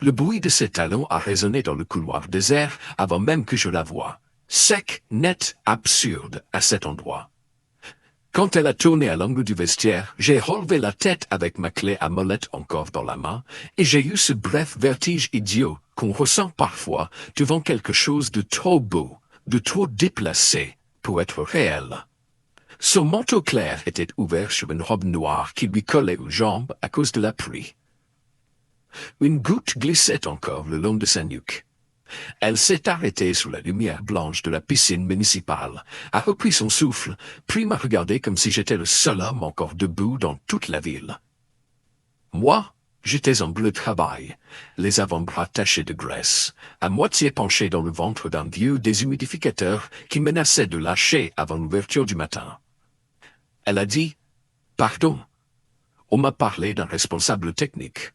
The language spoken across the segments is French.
Le bruit de ses talons a résonné dans le couloir désert avant même que je la voie. Sec, net, absurde à cet endroit. Quand elle a tourné à l'angle du vestiaire, j'ai relevé la tête avec ma clé à molette encore dans la main, et j'ai eu ce bref vertige idiot qu'on ressent parfois devant quelque chose de trop beau, de trop déplacé pour être réel. Son manteau clair était ouvert sur une robe noire qui lui collait aux jambes à cause de la pluie. Une goutte glissait encore le long de sa nuque. Elle s'est arrêtée sous la lumière blanche de la piscine municipale, a repris son souffle, puis m'a regardé comme si j'étais le seul homme encore debout dans toute la ville. Moi, j'étais en bleu travail, les avant-bras tachés de graisse, à moitié penché dans le ventre d'un vieux déshumidificateur qui menaçait de lâcher avant l'ouverture du matin. Elle a dit « Pardon ». On m'a parlé d'un responsable technique.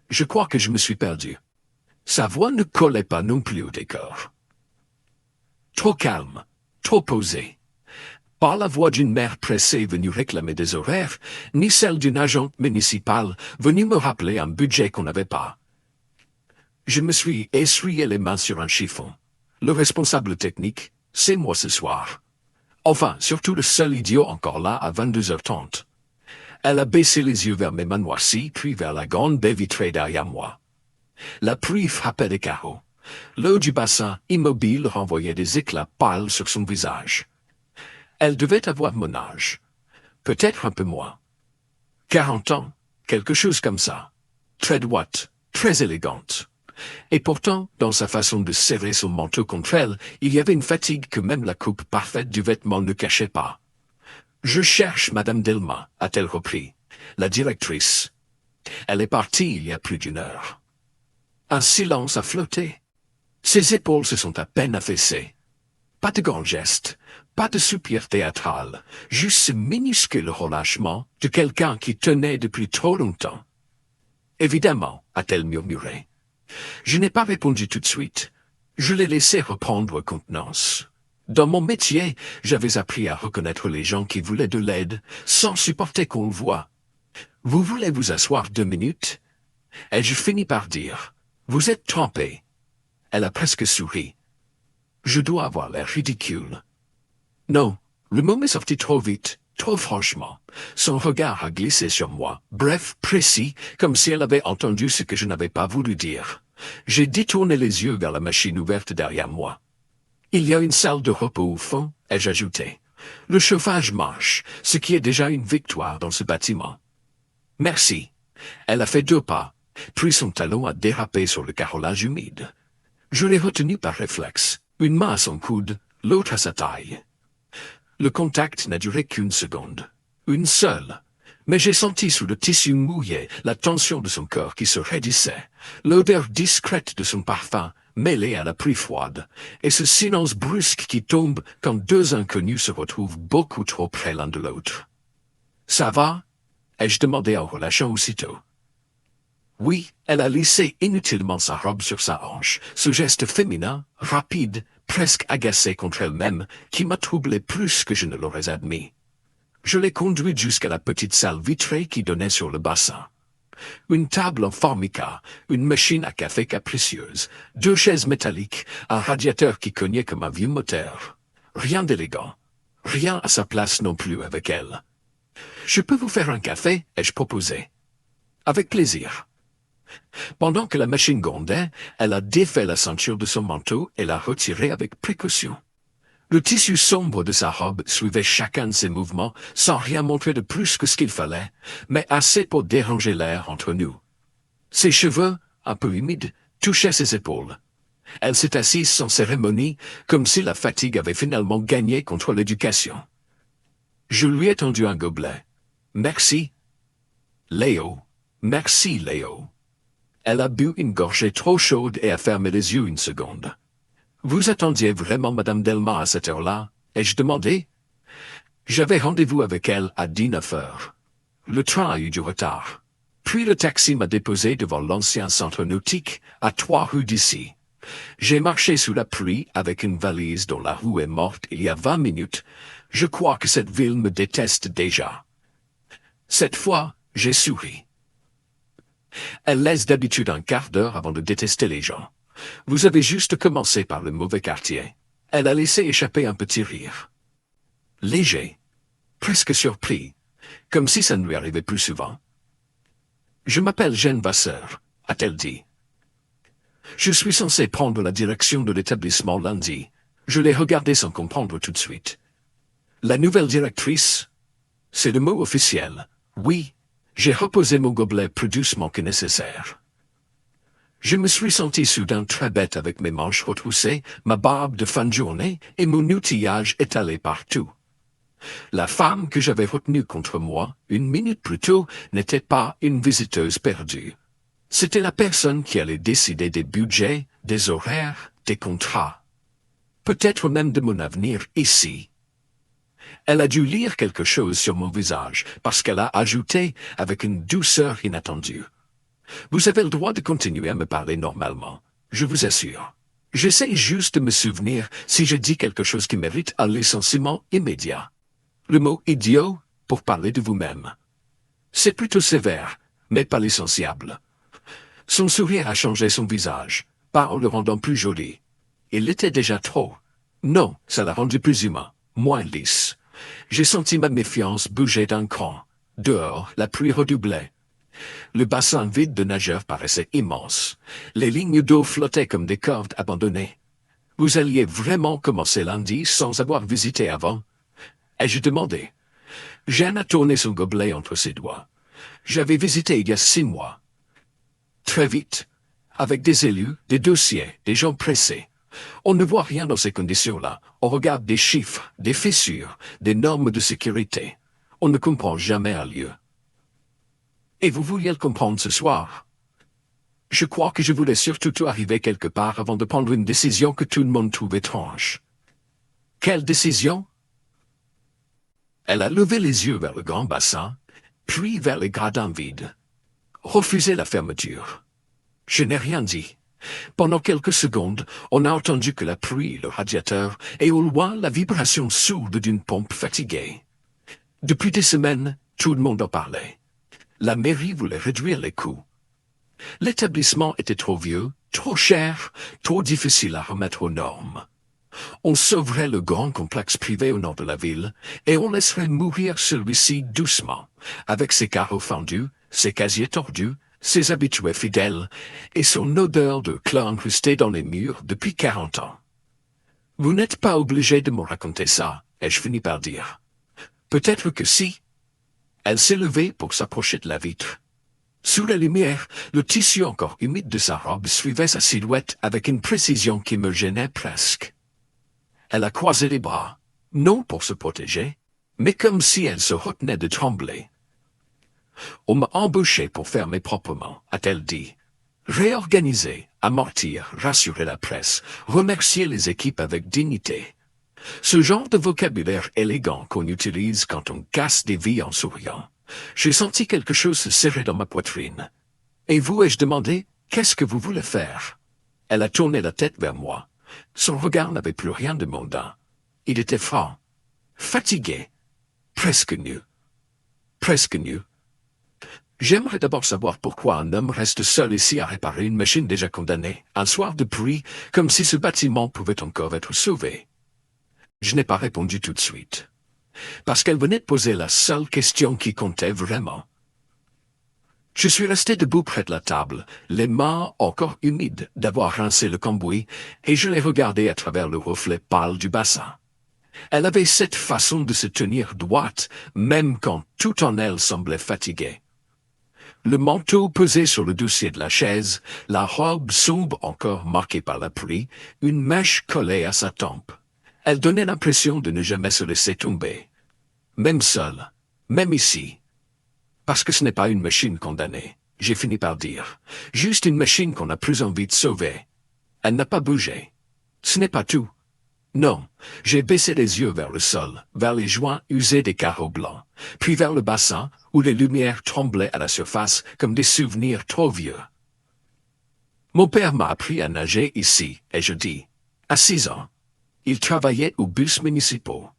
Je crois que je me suis perdu. Sa voix ne collait pas non plus au décor. Trop calme, trop posée. Pas la voix d'une mère pressée venue réclamer des horaires, ni celle d'une agente municipale venue me rappeler un budget qu'on n'avait pas. Je me suis essuyé les mains sur un chiffon. Le responsable technique, c'est moi ce soir. Enfin, surtout le seul idiot encore là à 22h30. Elle a baissé les yeux vers mes mains noircies, puis vers la grande baie vitrée derrière moi. La pluie frappait les carreaux. L'eau du bassin, immobile, renvoyait des éclats pâles sur son visage. Elle devait avoir mon âge. Peut-être un peu moins. 40 ans, quelque chose comme ça. Très droite, très élégante. Et pourtant, dans sa façon de serrer son manteau contre elle, il y avait une fatigue que même la coupe parfaite du vêtement ne cachait pas. « Je cherche Madame Delma », a-t-elle repris. La directrice. Elle est partie il y a plus d'une heure. Un silence a flotté. Ses épaules se sont à peine affaissées. Pas de grands gestes, pas de soupir théâtral, juste ce minuscule relâchement de quelqu'un qui tenait depuis trop longtemps. « Évidemment », a-t-elle murmuré. Je n'ai pas répondu tout de suite. Je l'ai laissé reprendre contenance. Dans mon métier, j'avais appris à reconnaître les gens qui voulaient de l'aide, sans supporter qu'on le voie. « Vous voulez vous asseoir 2 minutes ?» Ai-je fini par dire. « Vous êtes trompé. » Elle a presque souri. Je dois avoir l'air ridicule. Non, le mot m'est sorti trop vite, trop franchement. Son regard a glissé sur moi, bref, précis, comme si elle avait entendu ce que je n'avais pas voulu dire. J'ai détourné les yeux vers la machine ouverte derrière moi. Il y a une salle de repos au fond, ai-je ajouté. Le chauffage marche, ce qui est déjà une victoire dans ce bâtiment. Merci. Elle a fait 2 pas, puis son talon a dérapé sur le carrelage humide. Je l'ai retenu par réflexe, une main à son coude, l'autre à sa taille. Le contact n'a duré qu'1 seconde. Une seule. Mais j'ai senti sous le tissu mouillé la tension de son corps qui se raidissait, l'odeur discrète de son parfum mêlée à la pluie froide, et ce silence brusque qui tombe quand 2 inconnus se retrouvent beaucoup trop près l'un de l'autre. « Ça va ?» ai-je demandé en relâchant aussitôt. Oui, elle a lissé inutilement sa robe sur sa hanche, ce geste féminin, rapide, presque agacé contre elle-même, qui m'a troublé plus que je ne l'aurais admis. Je l'ai conduite jusqu'à la petite salle vitrée qui donnait sur le bassin. Une table en formica, une machine à café capricieuse, 2 chaises métalliques, un radiateur qui cognait comme un vieux moteur. Rien d'élégant. Rien à sa place non plus avec elle. « Je peux vous faire un café ?» ai-je proposé. « Avec plaisir. » Pendant que la machine grondait, elle a défait la ceinture de son manteau et l'a retiré avec précaution. Le tissu sombre de sa robe suivait chacun de ses mouvements sans rien montrer de plus que ce qu'il fallait, mais assez pour déranger l'air entre nous. Ses cheveux, un peu humides, touchaient ses épaules. Elle s'est assise sans cérémonie, comme si la fatigue avait finalement gagné contre l'éducation. Je lui ai tendu un gobelet. « Merci. »« Léo. Merci, Léo. » Elle a bu une gorgée trop chaude et a fermé les yeux 1 seconde. « Vous attendiez vraiment Madame Delma à cette heure-là ?» ai-je demandé. J'avais rendez-vous avec elle à 19h. Le train a eu du retard. Puis le taxi m'a déposé devant l'ancien centre nautique, à 3 rues d'ici. J'ai marché sous la pluie avec une valise dont la roue est morte il y a 20 minutes. Je crois que cette ville me déteste déjà. Cette fois, j'ai souri. Elle laisse d'habitude un quart d'heure avant de détester les gens. Vous avez juste commencé par le mauvais quartier. Elle a laissé échapper un petit rire. Léger. Presque surpris. Comme si ça ne lui arrivait plus souvent. Je m'appelle Jeanne Vasseur, a-t-elle dit. Je suis censé prendre la direction de l'établissement lundi. Je l'ai regardé sans comprendre tout de suite. La nouvelle directrice? C'est le mot officiel. Oui. J'ai reposé mon gobelet plus doucement que nécessaire. Je me suis senti soudain très bête avec mes manches retroussées, ma barbe de fin de journée et mon outillage étalé partout. La femme que j'avais retenue contre moi, une minute plus tôt, n'était pas une visiteuse perdue. C'était la personne qui allait décider des budgets, des horaires, des contrats. Peut-être même de mon avenir ici. Elle a dû lire quelque chose sur mon visage, parce qu'elle a ajouté avec une douceur inattendue. Vous avez le droit de continuer à me parler normalement, je vous assure. J'essaie juste de me souvenir si je dis quelque chose qui mérite un licenciement immédiat. Le mot « idiot » pour parler de vous-même. C'est plutôt sévère, mais pas licenciable. Son sourire a changé son visage, pas en le rendant plus joli. Il l'était déjà trop. Non, ça l'a rendu plus humain, moins lisse. J'ai senti ma méfiance bouger d'un cran. Dehors, la pluie redoublait. Le bassin vide de nageurs paraissait immense. Les lignes d'eau flottaient comme des cordes abandonnées. Vous alliez vraiment commencer lundi sans avoir visité avant? Ai-je demandé. Jeanne a tourné son gobelet entre ses doigts. J'avais visité il y a 6 mois. Très vite. Avec des élus, des dossiers, des gens pressés. On ne voit rien dans ces conditions-là. On regarde des chiffres, des fissures, des normes de sécurité. On ne comprend jamais un lieu. Et vous vouliez le comprendre ce soir? Je crois que je voulais surtout arriver quelque part avant de prendre une décision que tout le monde trouve étrange. Quelle décision? Elle a levé les yeux vers le grand bassin, puis vers les gradins vides. Refuser la fermeture. Je n'ai rien dit. Pendant quelques secondes, on a entendu que la pluie, le radiateur, et au loin la vibration sourde d'une pompe fatiguée. Depuis des semaines, tout le monde en parlait. La mairie voulait réduire les coûts. L'établissement était trop vieux, trop cher, trop difficile à remettre aux normes. On sauverait le grand complexe privé au nord de la ville, et on laisserait mourir celui-ci doucement, avec ses carreaux fendus, ses casiers tordus, ses habitués fidèles, et son odeur de clore incrustée dans les murs depuis 40 ans. Vous n'êtes pas obligé de me raconter ça, ai-je fini par dire. Peut-être que si. Elle s'est levée pour s'approcher de la vitre. Sous la lumière, le tissu encore humide de sa robe suivait sa silhouette avec une précision qui me gênait presque. Elle a croisé les bras, non pour se protéger, mais comme si elle se retenait de trembler. On m'a embauché pour fermer proprement, a-t-elle dit. Réorganiser, amortir, rassurer la presse, remercier les équipes avec dignité. Ce genre de vocabulaire élégant qu'on utilise quand on casse des vies en souriant. J'ai senti quelque chose se serrer dans ma poitrine. Et vous, ai-je demandé, qu'est-ce que vous voulez faire? Elle a tourné la tête vers moi. Son regard n'avait plus rien de mondain. Il était franc, fatigué, presque nu. Presque nu. J'aimerais d'abord savoir pourquoi un homme reste seul ici à réparer une machine déjà condamnée, un soir de pluie, comme si ce bâtiment pouvait encore être sauvé. Je n'ai pas répondu tout de suite. Parce qu'elle venait de poser la seule question qui comptait vraiment. Je suis resté debout près de la table, les mains encore humides d'avoir rincé le cambouis, et je l'ai regardée à travers le reflet pâle du bassin. Elle avait cette façon de se tenir droite, même quand tout en elle semblait fatigué. Le manteau pesait sur le dossier de la chaise, la robe sombre encore marquée par la pluie, une mèche collée à sa tempe. Elle donnait l'impression de ne jamais se laisser tomber. Même seule, même ici. Parce que ce n'est pas une machine condamnée, j'ai fini par dire. Juste une machine qu'on a plus envie de sauver. Elle n'a pas bougé. Ce n'est pas tout. Non, j'ai baissé les yeux vers le sol, vers les joints usés des carreaux blancs, puis vers le bassin, où les lumières tremblaient à la surface comme des souvenirs trop vieux. Mon père m'a appris à nager ici, ai-je dit, à 6 ans. Il travaillait aux bus municipaux.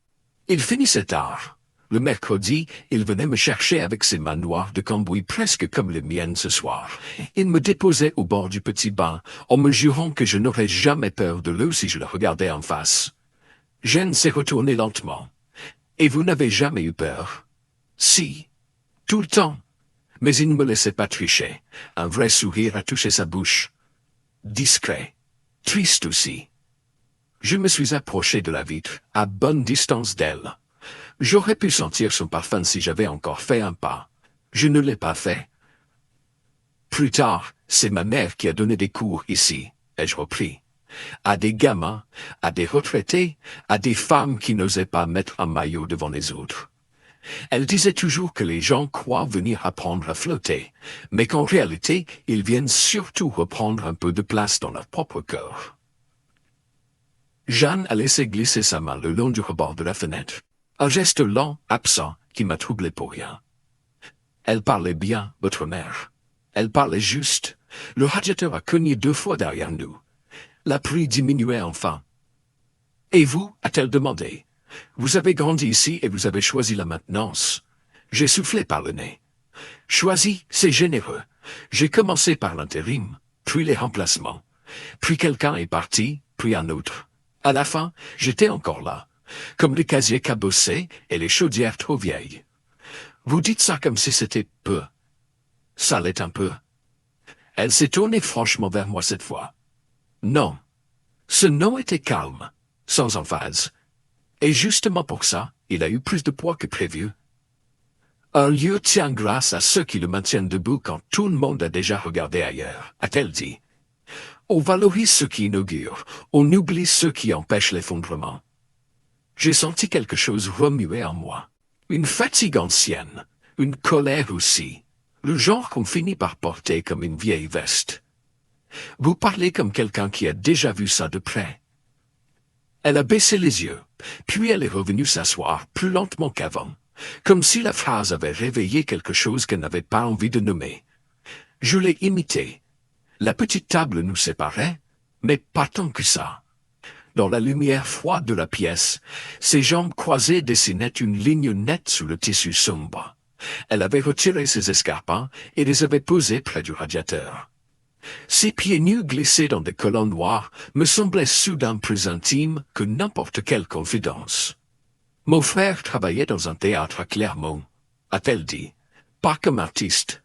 Il finissait tard. Le mercredi, il venait me chercher avec ses mains noires de cambouis presque comme les miennes ce soir. Il me déposait au bord du petit bain, en me jurant que je n'aurais jamais peur de l'eau si je le regardais en face. Jeanne s'est retournée lentement. Et vous n'avez jamais eu peur? Si. Tout le temps. Mais il ne me laissait pas tricher. Un vrai sourire a touché sa bouche. Discret. Triste aussi. Je me suis approché de la vitre, à bonne distance d'elle. J'aurais pu sentir son parfum si j'avais encore fait un pas. Je ne l'ai pas fait. Plus tard, c'est ma mère qui a donné des cours ici, ai-je repris. À des gamins, à des retraités, à des femmes qui n'osaient pas mettre un maillot devant les autres. Elle disait toujours que les gens croient venir apprendre à flotter, mais qu'en réalité, ils viennent surtout reprendre un peu de place dans leur propre corps. Jeanne a laissé glisser sa main le long du rebord de la fenêtre. Un geste lent, absent, qui m'a troublé pour rien. Elle parlait bien, votre mère. Elle parlait juste. Le radiateur a cogné 2 fois derrière nous. La pluie diminuait enfin. Et vous, a-t-elle demandé. Vous avez grandi ici et vous avez choisi la maintenance. J'ai soufflé par le nez. Choisi, c'est généreux. J'ai commencé par l'intérim, puis les remplacements. Puis quelqu'un est parti, puis un autre. À la fin, j'étais encore là. Comme les casiers cabossés et les chaudières trop vieilles. Vous dites ça comme si c'était peu. Ça l'est un peu. Elle s'est tournée franchement vers moi cette fois. Non. Ce non était calme, sans emphase. Et justement pour ça, il a eu plus de poids que prévu. Un lieu tient grâce à ceux qui le maintiennent debout quand tout le monde a déjà regardé ailleurs, a-t-elle dit. On valorise ceux qui inaugurent, on oublie ceux qui empêchent l'effondrement. J'ai senti quelque chose remuer en moi. Une fatigue ancienne, une colère aussi, le genre qu'on finit par porter comme une vieille veste. Vous parlez comme quelqu'un qui a déjà vu ça de près. Elle a baissé les yeux, puis elle est revenue s'asseoir plus lentement qu'avant, comme si la phrase avait réveillé quelque chose qu'elle n'avait pas envie de nommer. Je l'ai imitée. La petite table nous séparait, mais pas tant que ça. Dans la lumière froide de la pièce, ses jambes croisées dessinaient une ligne nette sous le tissu sombre. Elle avait retiré ses escarpins et les avait posés près du radiateur. Ses pieds nus glissés dans des colonnes noires me semblaient soudain plus intimes que n'importe quelle confidence. Mon frère travaillait dans un théâtre à Clermont, a-t-elle dit, pas comme artiste.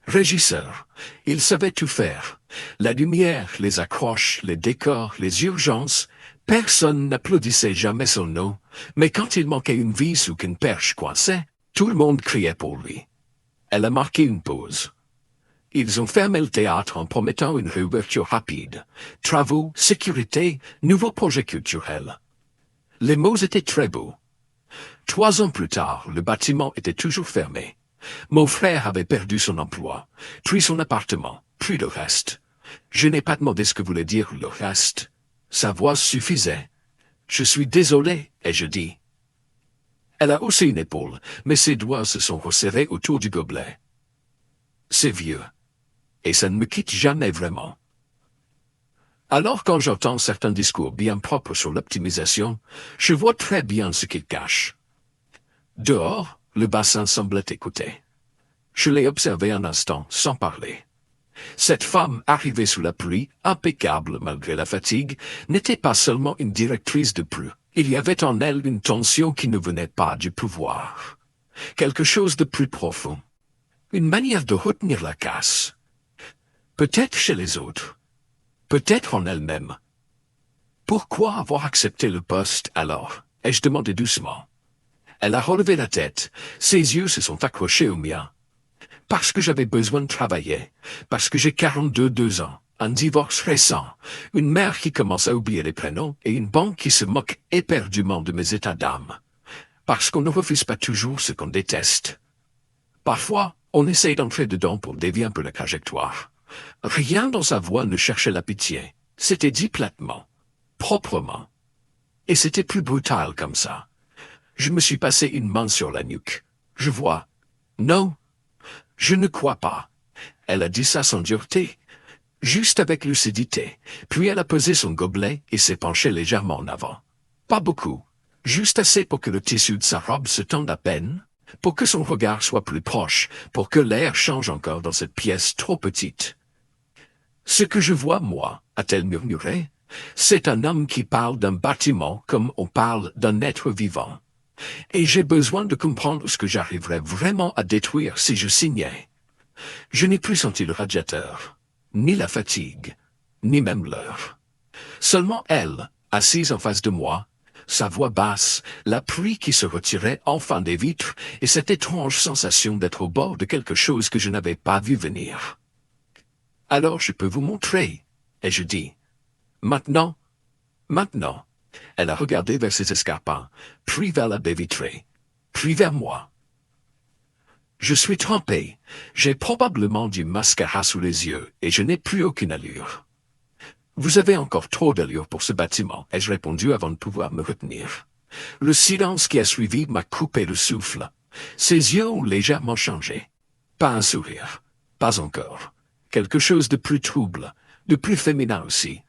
Régisseur, il savait tout faire. La lumière, les accroches, les décors, les urgences, personne n'applaudissait jamais son nom, mais quand il manquait une vis ou qu'une perche coinçait, tout le monde criait pour lui. Elle a marqué une pause. Ils ont fermé le théâtre en promettant une réouverture rapide. Travaux, sécurité, nouveaux projets culturels. Les mots étaient très beaux. 3 ans plus tard, le bâtiment était toujours fermé. Mon frère avait perdu son emploi, puis son appartement, puis le reste. Je n'ai pas demandé ce que voulait dire le reste. Sa voix suffisait. Je suis désolé, ai-je dit. Elle a haussé une épaule, mais ses doigts se sont resserrés autour du gobelet. C'est vieux. Et ça ne me quitte jamais vraiment. Alors quand j'entends certains discours bien propres sur l'optimisation, je vois très bien ce qu'ils cachent. Dehors, le bassin semblait écouter. Je l'ai observé un instant, sans parler. Cette femme, arrivée sous la pluie, impeccable malgré la fatigue, n'était pas seulement une directrice de plus. Il y avait en elle une tension qui ne venait pas du pouvoir. Quelque chose de plus profond. Une manière de retenir la casse. Peut-être chez les autres. Peut-être en elle-même. Pourquoi avoir accepté le poste alors? Ai-je demandé doucement. Elle a relevé la tête. Ses yeux se sont accrochés aux miens. Parce que j'avais besoin de travailler. Parce que j'ai 42 ans. Un divorce récent. Une mère qui commence à oublier les prénoms et une banque qui se moque éperdument de mes états d'âme. Parce qu'on ne refuse pas toujours ce qu'on déteste. Parfois, on essaye d'entrer dedans pour dévier un peu la trajectoire. Rien dans sa voix ne cherchait la pitié. C'était dit platement. Proprement. Et c'était plus brutal comme ça. Je me suis passé une main sur la nuque. Je vois. Non. Je ne crois pas. Elle a dit ça sans dureté. Juste avec lucidité. Puis elle a posé son gobelet et s'est penchée légèrement en avant. Pas beaucoup. Juste assez pour que le tissu de sa robe se tende à peine, pour que son regard soit plus proche, pour que l'air change encore dans cette pièce trop petite. Ce que je vois, moi, a-t-elle murmuré, c'est un homme qui parle d'un bâtiment comme on parle d'un être vivant. Et j'ai besoin de comprendre ce que j'arriverais vraiment à détruire si je signais. Je n'ai plus senti le radiateur, ni la fatigue, ni même l'heure. Seulement elle, assise en face de moi, sa voix basse, la pluie qui se retirait enfin des vitres et cette étrange sensation d'être au bord de quelque chose que je n'avais pas vu venir. « Alors je peux vous montrer, » ai-je dit. « Maintenant, maintenant. » Elle a regardé vers ses escarpins, puis vers la baie vitrée, puis vers moi. Je suis trempé, j'ai probablement du mascara sous les yeux et je n'ai plus aucune allure. Vous avez encore trop d'allure pour ce bâtiment, ai-je répondu avant de pouvoir me retenir. Le silence qui a suivi m'a coupé le souffle. Ses yeux ont légèrement changé. Pas un sourire, pas encore. Quelque chose de plus trouble, de plus féminin aussi.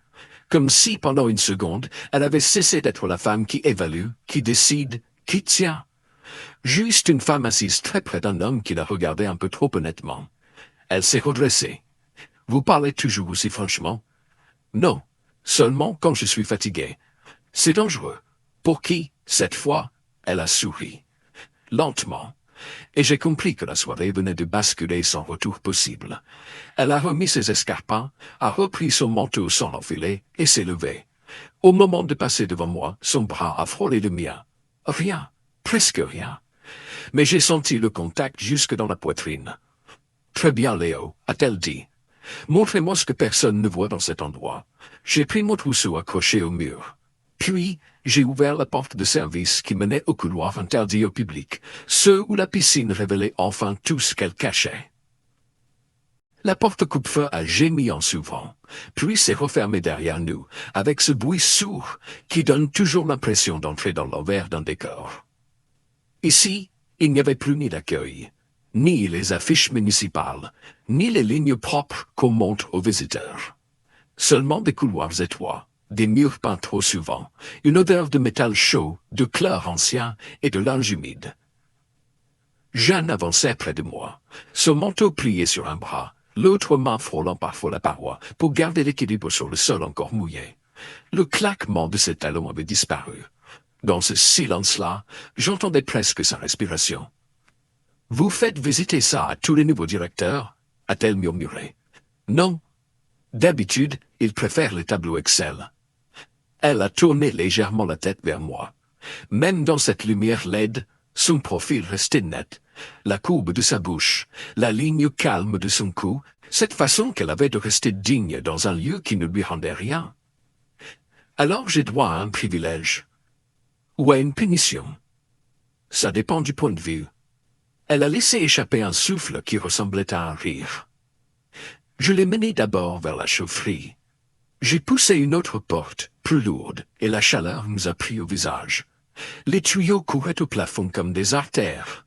Comme si, pendant une seconde, elle avait cessé d'être la femme qui évalue, qui décide, qui tient. Juste une femme assise très près d'un homme qui la regardait un peu trop honnêtement. Elle s'est redressée. « Vous parlez toujours aussi franchement ?»« Non, seulement quand je suis fatigué. C'est dangereux. Pour qui, cette fois, elle a souri. Lentement. Et j'ai compris que la soirée venait de basculer sans retour possible. Elle a remis ses escarpins, a repris son manteau sans l'enfiler et s'est levée. Au moment de passer devant moi, son bras a frôlé le mien. Rien, presque rien. Mais j'ai senti le contact jusque dans la poitrine. « Très bien, Léo, a-t-elle dit. Montrez-moi ce que personne ne voit dans cet endroit. » J'ai pris mon trousseau accroché au mur. Puis, j'ai ouvert la porte de service qui menait au couloir interdit au public, ceux où la piscine révélait enfin tout ce qu'elle cachait. La porte coupe-feu a gémi en s'ouvrant, puis s'est refermée derrière nous, avec ce bruit sourd qui donne toujours l'impression d'entrer dans l'envers d'un décor. Ici, il n'y avait plus ni d'accueil, ni les affiches municipales, ni les lignes propres qu'on montre aux visiteurs. Seulement des couloirs étroits, des murs peints trop souvent, une odeur de métal chaud, de chlore ancien et de linge humide. Jeanne avançait près de moi, son manteau plié sur un bras, l'autre main frôlant parfois la paroi pour garder l'équilibre sur le sol encore mouillé. Le claquement de ses talons avait disparu. Dans ce silence-là, j'entendais presque sa respiration. « Vous faites visiter ça à tous les nouveaux directeurs ?» a-t-elle murmuré. « Non. D'habitude, ils préfèrent les tableaux Excel. » Elle a tourné légèrement la tête vers moi. Même dans cette lumière laide, son profil restait net, la courbe de sa bouche, la ligne calme de son cou, cette façon qu'elle avait de rester digne dans un lieu qui ne lui rendait rien. Alors j'ai droit à un privilège. Ou à une punition. Ça dépend du point de vue. Elle a laissé échapper un souffle qui ressemblait à un rire. Je l'ai menée d'abord vers la chaufferie. J'ai poussé une autre porte, plus lourde, et la chaleur nous a pris au visage. Les tuyaux couraient au plafond comme des artères.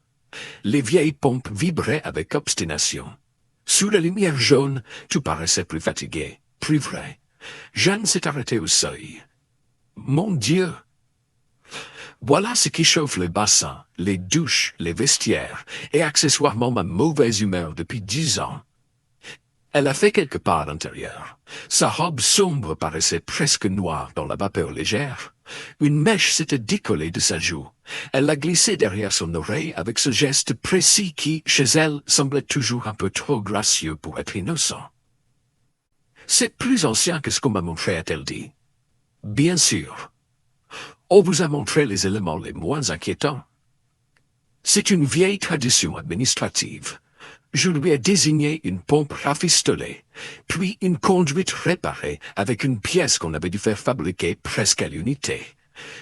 Les vieilles pompes vibraient avec obstination. Sous la lumière jaune, tout paraissait plus fatigué, plus vrai. Jeanne s'est arrêtée au seuil. Mon Dieu! Voilà ce qui chauffe les bassins, les douches, les vestiaires, et accessoirement ma mauvaise humeur depuis 10 ans. Elle a fait quelques pas à l'intérieur. Sa robe sombre paraissait presque noire dans la vapeur légère. Une mèche s'était décollée de sa joue. Elle l'a glissée derrière son oreille avec ce geste précis qui, chez elle, semblait toujours un peu trop gracieux pour être innocent. « C'est plus ancien que ce qu'on m'a montré, a-t-elle dit. »« Bien sûr. On vous a montré les éléments les moins inquiétants. C'est une vieille tradition administrative. Je lui ai désigné une pompe rafistolée, puis une conduite réparée avec une pièce qu'on avait dû faire fabriquer presque à l'unité.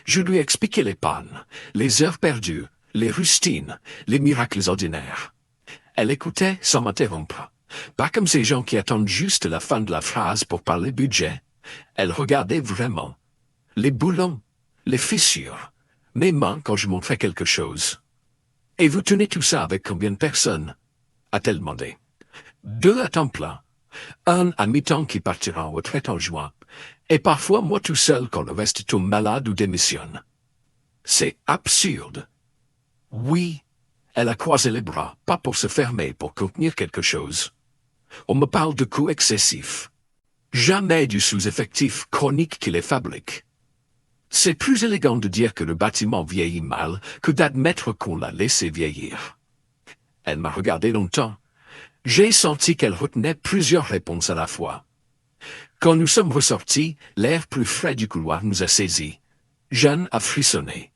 Je lui ai expliqué les pannes, les heures perdues, les rustines, les miracles ordinaires. Elle écoutait sans m'interrompre. Pas comme ces gens qui attendent juste la fin de la phrase pour parler budget. Elle regardait vraiment. Les boulons, les fissures, mes mains quand je montrais quelque chose. « Et vous tenez tout ça avec combien de personnes ?» a-t-elle demandé. « 2 à temps plein. Un à mi-temps qui partira en retraite en juin. Et parfois moi tout seul quand le reste tombe malade ou démissionne. » C'est absurde. Oui, elle a croisé les bras, pas pour se fermer, pour contenir quelque chose. On me parle de coûts excessifs. Jamais du sous-effectif chronique qui les fabrique. C'est plus élégant de dire que le bâtiment vieillit mal que d'admettre qu'on l'a laissé vieillir. Elle m'a regardé longtemps. J'ai senti qu'elle retenait plusieurs réponses à la fois. Quand nous sommes ressortis, l'air plus frais du couloir nous a saisis. Jeanne a frissonné.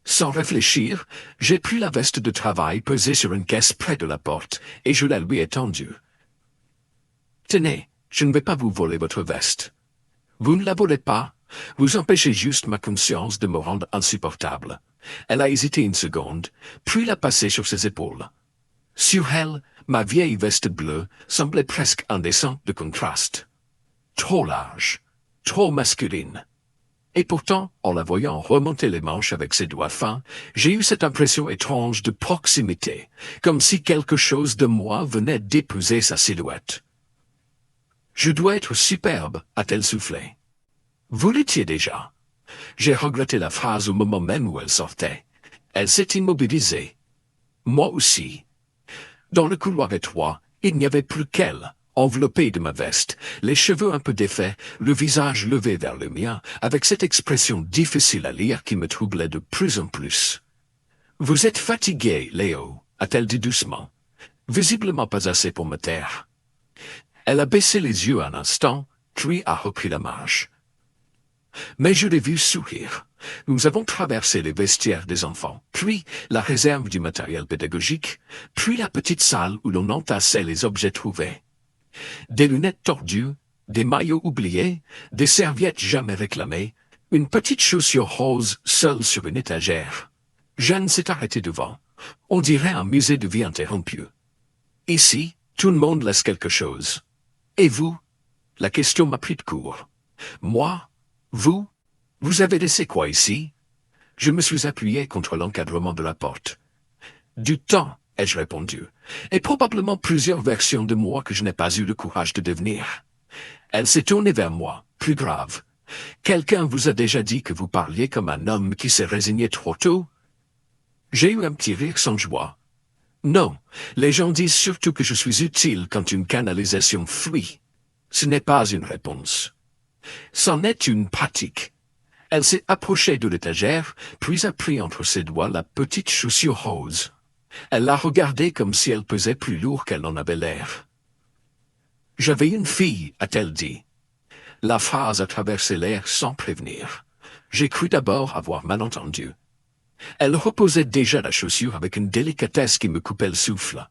Sans réfléchir, j'ai pris la veste de travail posée sur une caisse près de la porte et je la lui ai tendue. Tenez, je ne vais pas vous voler votre veste. Vous ne la volez pas, vous empêchez juste ma conscience de me rendre insupportable. Elle a hésité une seconde, puis l'a passée sur ses épaules. Sur elle, ma vieille veste bleue semblait presque indécente de contraste. Trop large, trop masculine. Et pourtant, en la voyant remonter les manches avec ses doigts fins, j'ai eu cette impression étrange de proximité, comme si quelque chose de moi venait d'épouser sa silhouette. « Je dois être superbe », a-t-elle soufflé. « Vous l'étiez déjà. » J'ai regretté la phrase au moment même où elle sortait. Elle s'est immobilisée. Moi aussi. Dans le couloir étroit, il n'y avait plus qu'elle, enveloppée de ma veste, les cheveux un peu défaits, le visage levé vers le mien, avec cette expression difficile à lire qui me troublait de plus en plus. « Vous êtes fatigué, Léo », a-t-elle dit doucement. Visiblement pas assez pour me taire. Elle a baissé les yeux un instant, puis a repris la marche. Mais je l'ai vu sourire. Nous avons traversé les vestiaires des enfants, puis la réserve du matériel pédagogique, puis la petite salle où l'on entassait les objets trouvés. Des lunettes tordues, des maillots oubliés, des serviettes jamais réclamées, une petite chaussure rose seule sur une étagère. Jeanne s'est arrêtée devant. On dirait un musée de vie interrompue. Ici, tout le monde laisse quelque chose. Et vous? La question m'a pris de court. Moi? Vous? Vous avez laissé quoi ici? Je me suis appuyé contre l'encadrement de la porte. Du temps, ai-je répondu, et probablement plusieurs versions de moi que je n'ai pas eu le courage de devenir. Elle s'est tournée vers moi, plus grave. Quelqu'un vous a déjà dit que vous parliez comme un homme qui s'est résigné trop tôt? J'ai eu un petit rire sans joie. Non, les gens disent surtout que je suis utile quand une canalisation fuit. Ce n'est pas une réponse. C'en est une pratique. Elle s'est approchée de l'étagère, puis a pris entre ses doigts la petite chaussure rose. Elle l'a regardée comme si elle pesait plus lourd qu'elle n'en avait l'air. « J'avais une fille », a-t-elle dit. La phrase a traversé l'air sans prévenir. J'ai cru d'abord avoir mal entendu. Elle reposait déjà la chaussure avec une délicatesse qui me coupait le souffle.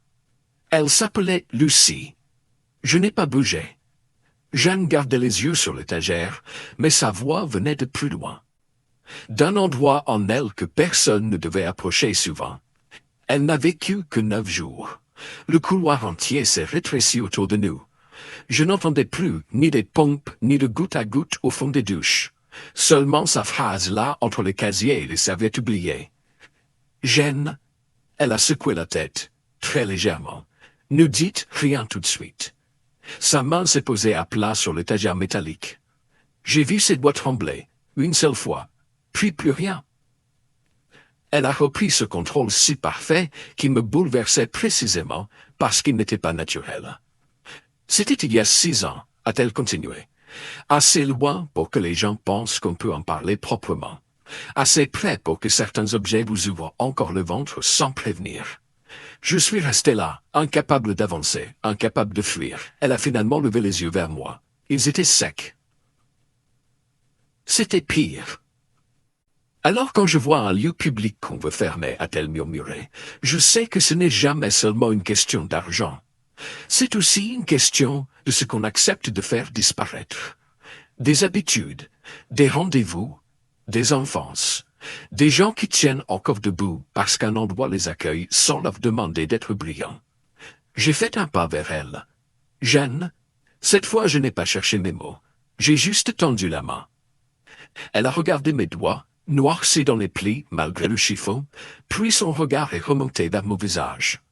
Elle s'appelait Lucie. Je n'ai pas bougé. Jeanne gardait les yeux sur l'étagère, mais sa voix venait de plus loin. D'un endroit en elle que personne ne devait approcher souvent. Elle n'a vécu que 9 jours. Le couloir entier s'est rétréci autour de nous. Je n'entendais plus ni des pompes, ni de goutte à goutte au fond des douches. Seulement sa phrase là entre les casiers et les serviettes oubliées. Jeanne, elle a secoué la tête, très légèrement. Ne dites rien tout de suite. Sa main s'est posée à plat sur l'étagère métallique. J'ai vu ses doigts trembler, une seule fois, puis plus rien. Elle a repris ce contrôle si parfait qui me bouleversait précisément parce qu'il n'était pas naturel. C'était il y a 6 ans, a-t-elle continué. Assez loin pour que les gens pensent qu'on peut en parler proprement. Assez près pour que certains objets vous ouvrent encore le ventre sans prévenir. Je suis resté là, incapable d'avancer, incapable de fuir. Elle a finalement levé les yeux vers moi. Ils étaient secs. C'était pire. Alors quand je vois un lieu public qu'on veut fermer, a-t-elle murmuré, je sais que ce n'est jamais seulement une question d'argent. C'est aussi une question de ce qu'on accepte de faire disparaître. Des habitudes, des rendez-vous, des enfances, des gens qui tiennent encore debout parce qu'un endroit les accueille sans leur demander d'être brillants. J'ai fait un pas vers elle. Jeanne, cette fois je n'ai pas cherché mes mots. J'ai juste tendu la main. Elle a regardé mes doigts, noircis dans les plis malgré le chiffon, puis son regard est remonté vers mon visage.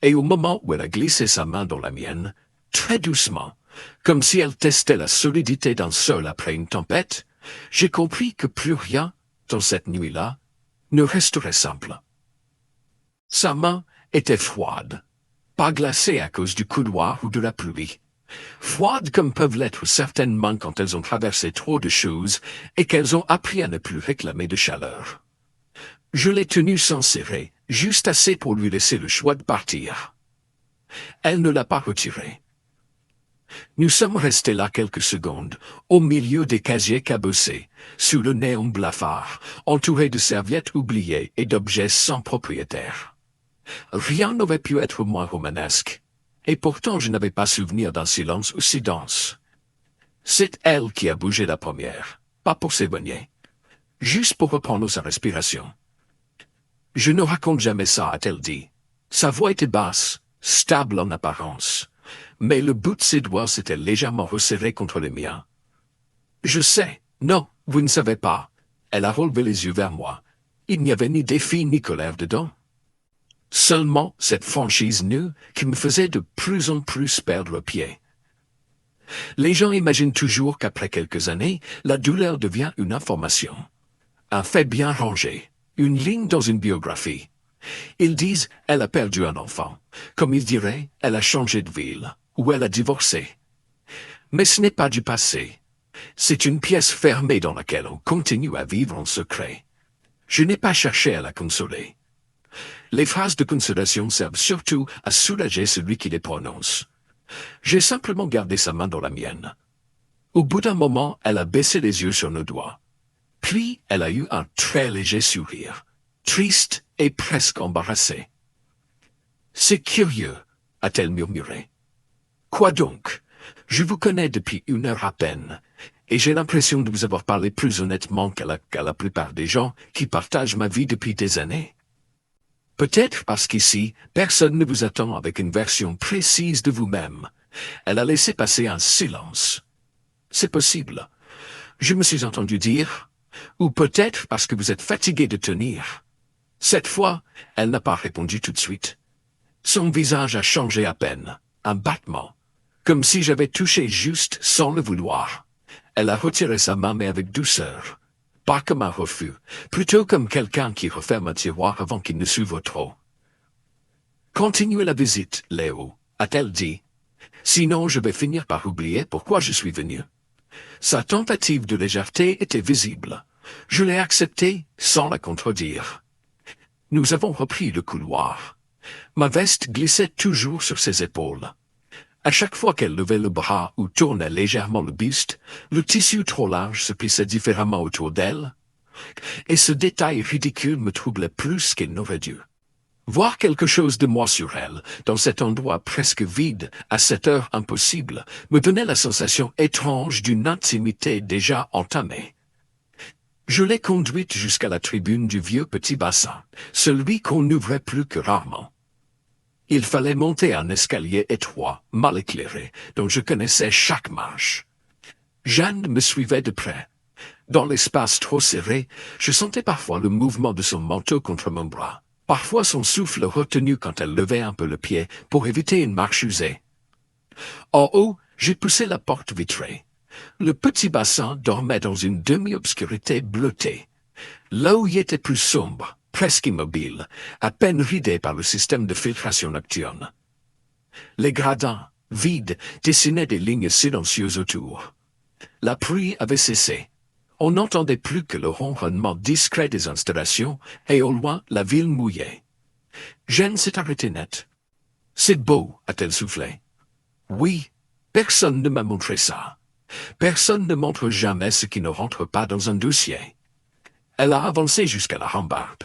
Et au moment où elle a glissé sa main dans la mienne, très doucement, comme si elle testait la solidité d'un sol après une tempête, j'ai compris que plus rien, dans cette nuit-là, ne resterait simple. Sa main était froide, pas glacée à cause du couloir ou de la pluie. Froide comme peuvent l'être certaines mains quand elles ont traversé trop de choses et qu'elles ont appris à ne plus réclamer de chaleur. Je l'ai tenue sans serrer, juste assez pour lui laisser le choix de partir. Elle ne l'a pas retiré. Nous sommes restés là quelques secondes, au milieu des casiers cabossés, sous le néon blafard, entourés de serviettes oubliées et d'objets sans propriétaire. Rien n'aurait pu être moins romanesque, et pourtant je n'avais pas souvenir d'un silence aussi dense. C'est elle qui a bougé la première, pas pour s'éloigner, juste pour reprendre sa respiration. Je ne raconte jamais ça, a-t-elle dit. Sa voix était basse, stable en apparence, mais le bout de ses doigts s'était légèrement resserré contre les miens. Je sais, non, vous ne savez pas. Elle a relevé les yeux vers moi. Il n'y avait ni défi ni colère dedans. Seulement cette franchise nue qui me faisait de plus en plus perdre pied. Les gens imaginent toujours qu'après quelques années, la douleur devient une information. Un fait bien rangé, une ligne dans une biographie. Ils disent « elle a perdu un enfant », comme ils diraient « elle a changé de ville » ou « elle a divorcé ». Mais ce n'est pas du passé. C'est une pièce fermée dans laquelle on continue à vivre en secret. Je n'ai pas cherché à la consoler. Les phrases de consolation servent surtout à soulager celui qui les prononce. J'ai simplement gardé sa main dans la mienne. Au bout d'un moment, elle a baissé les yeux sur nos doigts. Puis, elle a eu un très léger sourire, triste et presque embarrassé. « C'est curieux, » a-t-elle murmuré. « Quoi donc? Je vous connais depuis 1 heure à peine, et j'ai l'impression de vous avoir parlé plus honnêtement qu'à la plupart des gens qui partagent ma vie depuis des années. Peut-être parce qu'ici, personne ne vous attend avec une version précise de vous-même. » Elle a laissé passer un silence. « C'est possible. Je me suis entendu dire, ou peut-être parce que vous êtes fatigué de tenir. » Cette fois, elle n'a pas répondu tout de suite. Son visage a changé à peine, un battement, comme si j'avais touché juste sans le vouloir. Elle a retiré sa main mais avec douceur, pas comme un refus, plutôt comme quelqu'un qui referme un tiroir avant qu'il ne s'ouvre trop. « Continuez la visite, Léo, » a-t-elle dit. « Sinon je vais finir par oublier pourquoi je suis venu. » Sa tentative de légèreté était visible. Je l'ai acceptée sans la contredire. Nous avons repris le couloir. Ma veste glissait toujours sur ses épaules. À chaque fois qu'elle levait le bras ou tournait légèrement le buste, le tissu trop large se plissait différemment autour d'elle, et ce détail ridicule me troublait plus qu'il n'aurait dû. Voir quelque chose de moi sur elle, dans cet endroit presque vide, à cette heure impossible, me donnait la sensation étrange d'une intimité déjà entamée. Je l'ai conduite jusqu'à la tribune du vieux petit bassin, celui qu'on n'ouvrait plus que rarement. Il fallait monter un escalier étroit, mal éclairé, dont je connaissais chaque marche. Jeanne me suivait de près. Dans l'espace trop serré, je sentais parfois le mouvement de son manteau contre mon bras, parfois son souffle retenu quand elle levait un peu le pied pour éviter une marche usée. En haut, j'ai poussé la porte vitrée. Le petit bassin dormait dans une demi-obscurité bleutée. L'eau y était plus sombre, presque immobile, à peine ridée par le système de filtration nocturne. Les gradins, vides, dessinaient des lignes silencieuses autour. La pluie avait cessé. On n'entendait plus que le ronronnement discret des installations, et au loin, la ville mouillée. Jeanne s'est arrêtée net. « C'est beau, » a-t-elle soufflé. « Oui, personne ne m'a montré ça. Personne ne montre jamais ce qui ne rentre pas dans un dossier. » Elle a avancé jusqu'à la rambarde.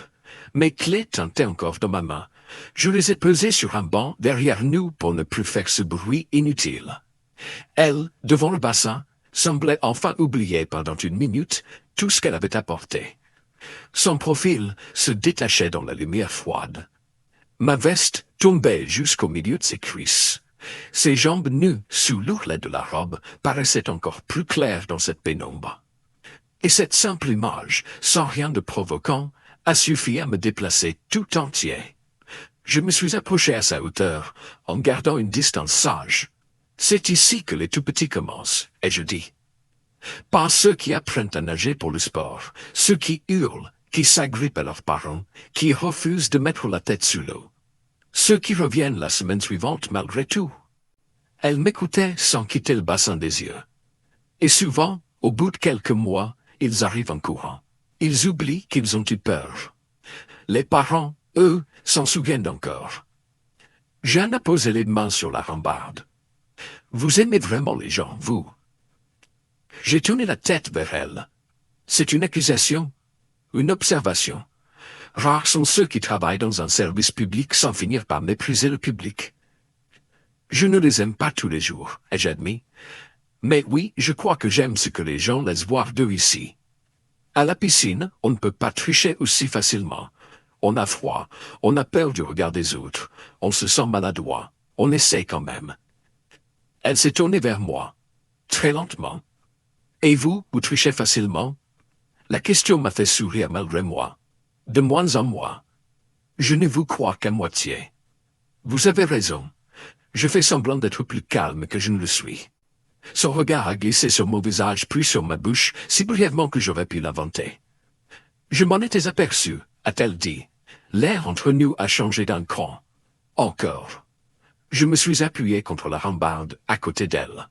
Mes clés tintaient encore dans ma main. Je les ai pesées sur un banc derrière nous pour ne plus faire ce bruit inutile. Elle, devant le bassin, semblait enfin oublier pendant 1 minute tout ce qu'elle avait apporté. Son profil se détachait dans la lumière froide. Ma veste tombait jusqu'au milieu de ses cuisses. Ses jambes nues sous l'ourlet de la robe paraissaient encore plus claires dans cette pénombre. Et cette simple image, sans rien de provoquant, a suffi à me déplacer tout entier. Je me suis approché à sa hauteur, en gardant une distance sage. C'est ici que les tout-petits commencent, ai-je dit. Pas ceux qui apprennent à nager pour le sport, ceux qui hurlent, qui s'agrippent à leurs parents, qui refusent de mettre la tête sous l'eau. Ceux qui reviennent la semaine suivante malgré tout. Elle m'écoutait sans quitter le bassin des yeux. Et souvent, au bout de quelques mois, ils arrivent en courant. Ils oublient qu'ils ont eu peur. Les parents, eux, s'en souviennent encore. Jeanne a posé les mains sur la rambarde. Vous aimez vraiment les gens, vous? J'ai tourné la tête vers elle. C'est une accusation, une observation. Rares sont ceux qui travaillent dans un service public sans finir par mépriser le public. Je ne les aime pas tous les jours, ai-je admis. Mais oui, je crois que j'aime ce que les gens laissent voir d'eux ici. À la piscine, on ne peut pas tricher aussi facilement. On a froid, on a peur du regard des autres, on se sent maladroit, on essaie quand même. Elle s'est tournée vers moi, très lentement. Et vous trichez facilement? La question m'a fait sourire malgré moi. De moins en moins. Je ne vous crois qu'à moitié. Vous avez raison. Je fais semblant d'être plus calme que je ne le suis. Son regard a glissé sur mon visage puis sur ma bouche, si brièvement que j'aurais pu l'inventer. Je m'en étais aperçu, a-t-elle dit. L'air entre nous a changé d'un cran. Encore. Je me suis appuyé contre la rambarde, à côté d'elle.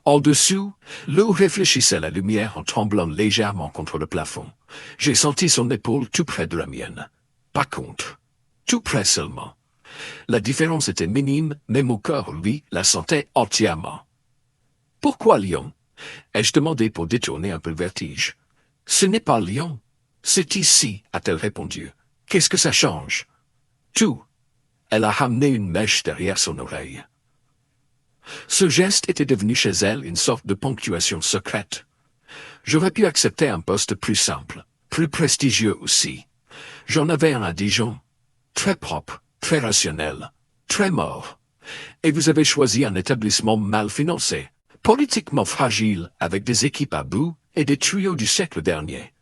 En dessous, l'eau réfléchissait la lumière en tremblant légèrement contre le plafond. J'ai senti son épaule tout près de la mienne. Pas contre. Tout près seulement. La différence était minime, mais mon corps, lui, la sentait entièrement. Pourquoi Lyon? Ai-je demandé pour détourner un peu le vertige. Ce n'est pas Lyon. C'est ici, a-t-elle répondu. Qu'est-ce que ça change? Tout. Elle a ramené une mèche derrière son oreille. Ce geste était devenu chez elle une sorte de ponctuation secrète. J'aurais pu accepter un poste plus simple, plus prestigieux aussi. J'en avais un à Dijon. Très propre, très rationnel, très mort. Et vous avez choisi un établissement mal financé, politiquement fragile, avec des équipes à bout et des tuyaux du siècle dernier.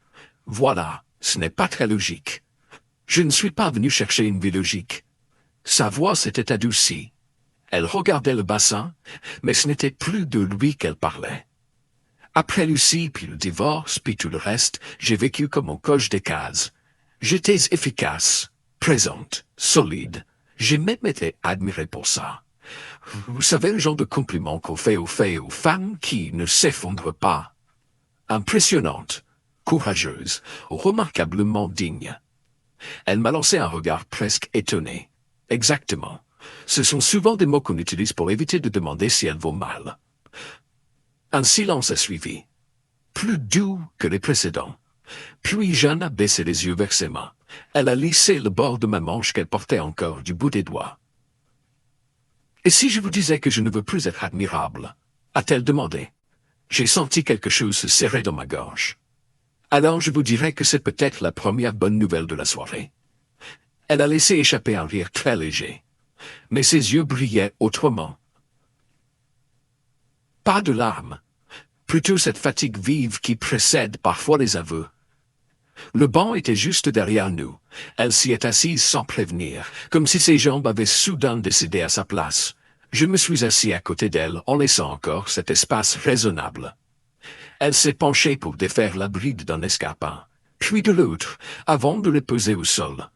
Voilà, ce n'est pas très logique. Je ne suis pas venu chercher une vie logique. Sa voix s'était adoucie. Elle regardait le bassin, mais ce n'était plus de lui qu'elle parlait. Après Lucie, puis le divorce, puis tout le reste, j'ai vécu comme on coche des cases. J'étais efficace, présente, solide. J'ai même été admiré pour ça. Vous savez le genre de compliment qu'on fait aux femmes qui ne s'effondrent pas. Impressionnante, courageuse, remarquablement digne. Elle m'a lancé un regard presque étonné. Exactement. Ce sont souvent des mots qu'on utilise pour éviter de demander si elle vaut mal. Un silence a suivi. Plus doux que les précédents. Puis Jeanne a baissé les yeux vers ses mains. Elle a lissé le bord de ma manche qu'elle portait encore du bout des doigts. « Et si je vous disais que je ne veux plus être admirable ?» a-t-elle demandé. J'ai senti quelque chose se serrer dans ma gorge. Alors je vous dirais que c'est peut-être la première bonne nouvelle de la soirée. Elle a laissé échapper un rire très léger. Mais ses yeux brillaient autrement. Pas de larmes. Plutôt cette fatigue vive qui précède parfois les aveux. Le banc était juste derrière nous. Elle s'y est assise sans prévenir, comme si ses jambes avaient soudain décidé à sa place. Je me suis assis à côté d'elle en laissant encore cet espace raisonnable. Elle s'est penchée pour défaire la bride d'un escarpin, puis de l'autre, avant de le poser au sol.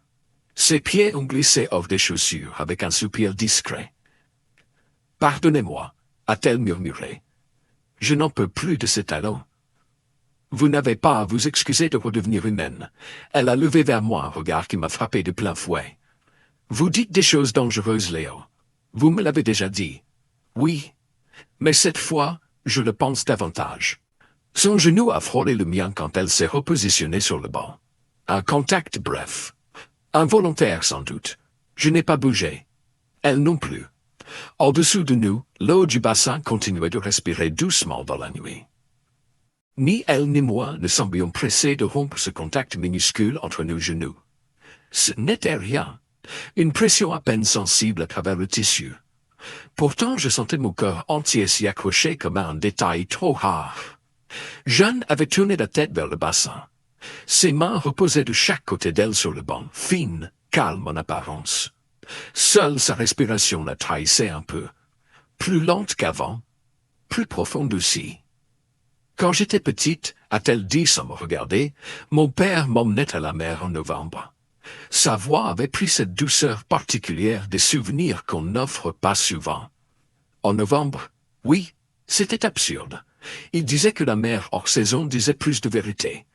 Ses pieds ont glissé hors des chaussures avec un soupir discret. « Pardonnez-moi » a-t-elle murmuré. « Je n'en peux plus de ces talons. » Vous n'avez pas à vous excuser de redevenir humaine. Elle a levé vers moi un regard qui m'a frappé de plein fouet. Vous dites des choses dangereuses, Léo. Vous me l'avez déjà dit. Oui. Mais cette fois, je le pense davantage. Son genou a frôlé le mien quand elle s'est repositionnée sur le banc. Un contact bref. Involontaire sans doute. Je n'ai pas bougé. Elle non plus. Au-dessous de nous, l'eau du bassin continuait de respirer doucement dans la nuit. Ni elle ni moi ne semblions pressés de rompre ce contact minuscule entre nos genoux. Ce n'était rien. Une pression à peine sensible à travers le tissu. Pourtant, je sentais mon corps entier s'y accrocher comme à un détail trop rare. Jeanne avait tourné la tête vers le bassin. Ses mains reposaient de chaque côté d'elle sur le banc, fines, calmes en apparence. Seule sa respiration la trahissait un peu. Plus lente qu'avant, plus profonde aussi. Quand j'étais petite, a-t-elle dit sans me regarder. Mon père m'emmenait à la mer en novembre. Sa voix avait pris cette douceur particulière des souvenirs qu'on n'offre pas souvent. En novembre, oui, c'était absurde. Il disait que la mer hors saison disait plus de vérité.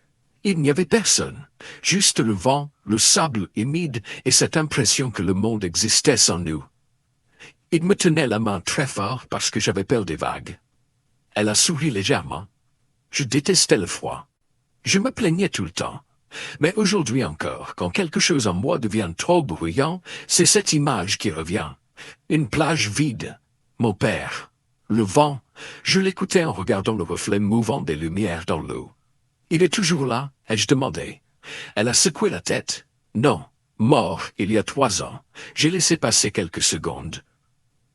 Il n'y avait personne, juste le vent, le sable humide et cette impression que le monde existait sans nous. Il me tenait la main très fort parce que j'avais peur des vagues. Elle a souri légèrement. Je détestais le froid. Je me plaignais tout le temps. Mais aujourd'hui encore, quand quelque chose en moi devient trop bruyant, c'est cette image qui revient. Une plage vide. Mon père. Le vent. Je l'écoutais en regardant le reflet mouvant des lumières dans l'eau. Il est toujours là, ai-je demandé. Elle a secoué la tête. Non. Mort il y a 3 ans. J'ai laissé passer quelques secondes.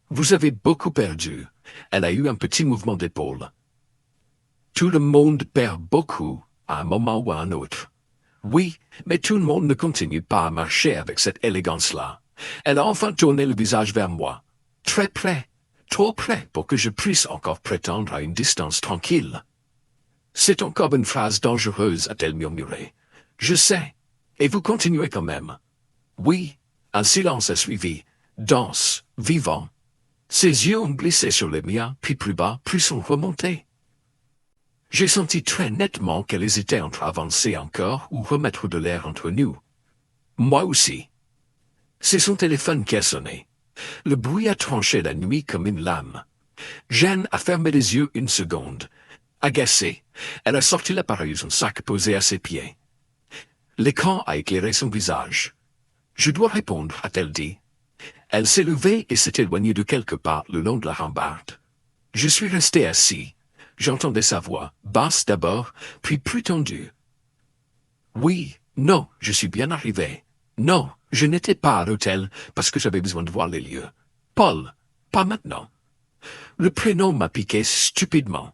Vous avez beaucoup perdu. Elle a eu un petit mouvement d'épaule. Tout le monde perd beaucoup, à un moment ou à un autre. Oui, mais tout le monde ne continue pas à marcher avec cette élégance-là. Elle a enfin tourné le visage vers moi. Très près, trop près pour que je puisse encore prétendre à une distance tranquille. C'est encore une phrase dangereuse, a-t-elle murmuré. Je sais. Et vous continuez quand même. Oui, un silence a suivi, dense, vivant. Ses yeux ont glissé sur les miens, puis plus bas, puis sont remontés. J'ai senti très nettement qu'elle hésitait entre avancer encore ou remettre de l'air entre nous. Moi aussi. C'est son téléphone qui a sonné. Le bruit a tranché la nuit comme une lame. Jeanne a fermé les yeux une seconde. Agacée, elle a sorti l'appareil de son sac posé à ses pieds. L'écran a éclairé son visage. Je dois répondre, a-t-elle dit. Elle s'est levée et s'est éloignée de quelque part le long de la rambarde. Je suis resté assis. J'entendais sa voix, basse d'abord, puis plus tendue. Oui, non, je suis bien arrivé. Non, je n'étais pas à l'hôtel parce que j'avais besoin de voir les lieux. Paul, pas maintenant. Le prénom m'a piqué stupidement.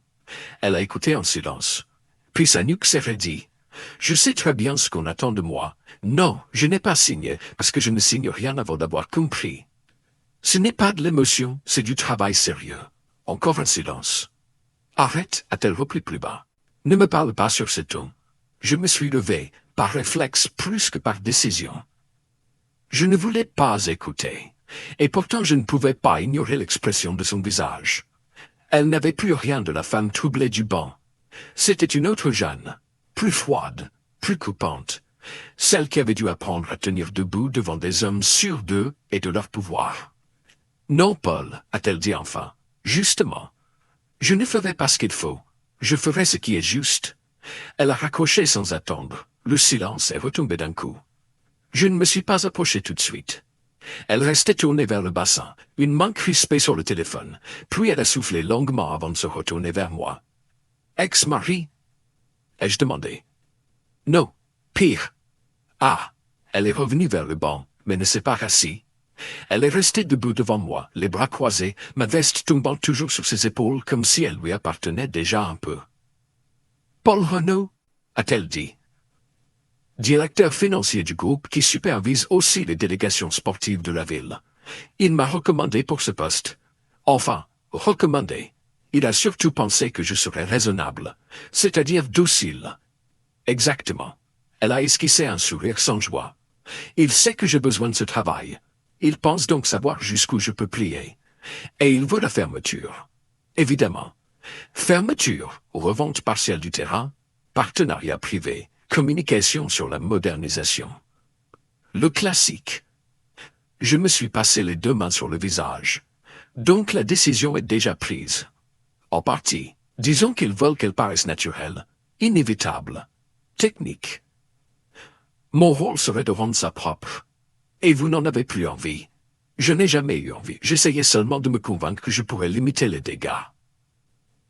Elle a écouté en silence. Puis sa nuque s'est raidie. Je sais très bien ce qu'on attend de moi. Non, je n'ai pas signé parce que je ne signe rien avant d'avoir compris. Ce n'est pas de l'émotion, c'est du travail sérieux. Encore un silence. Arrête, a-t-elle repris plus bas. Ne me parle pas sur ce ton. Je me suis levé, par réflexe plus que par décision. Je ne voulais pas écouter, et pourtant je ne pouvais pas ignorer l'expression de son visage. Elle n'avait plus rien de la femme troublée du banc. C'était une autre Jeanne, plus froide, plus coupante, celle qui avait dû apprendre à tenir debout devant des hommes sûrs d'eux et de leur pouvoir. Non, Paul, a-t-elle dit enfin, justement. Je ne ferai pas ce qu'il faut. Je ferai ce qui est juste. Elle a raccroché sans attendre. Le silence est retombé d'un coup. Je ne me suis pas approché tout de suite. Elle restait tournée vers le bassin, une main crispée sur le téléphone, puis elle a soufflé longuement avant de se retourner vers moi. Ex-mari? Ai-je demandé. Non, pire. Ah, elle est revenue vers le banc, mais ne s'est pas rassise. Elle est restée debout devant moi, les bras croisés, ma veste tombant toujours sur ses épaules comme si elle lui appartenait déjà un peu. Paul Renaud, a-t-elle dit. Directeur financier du groupe qui supervise aussi les délégations sportives de la ville. Il m'a recommandé pour ce poste. Enfin, recommandé. Il a surtout pensé que je serais raisonnable, c'est-à-dire docile. Exactement. Elle a esquissé un sourire sans joie. Il sait que j'ai besoin de ce travail. Il pense donc savoir jusqu'où je peux plier. Et il veut la fermeture. Évidemment. Fermeture, revente partielle du terrain, partenariat privé, communication sur la modernisation. Le classique. Je me suis passé les 2 mains sur le visage. Donc la décision est déjà prise. En partie. Disons qu'ils veulent qu'elle paraisse naturelle, inévitable, technique. Mon rôle serait de rendre ça propre. Et vous n'en avez plus envie. Je n'ai jamais eu envie. J'essayais seulement de me convaincre que je pourrais limiter les dégâts.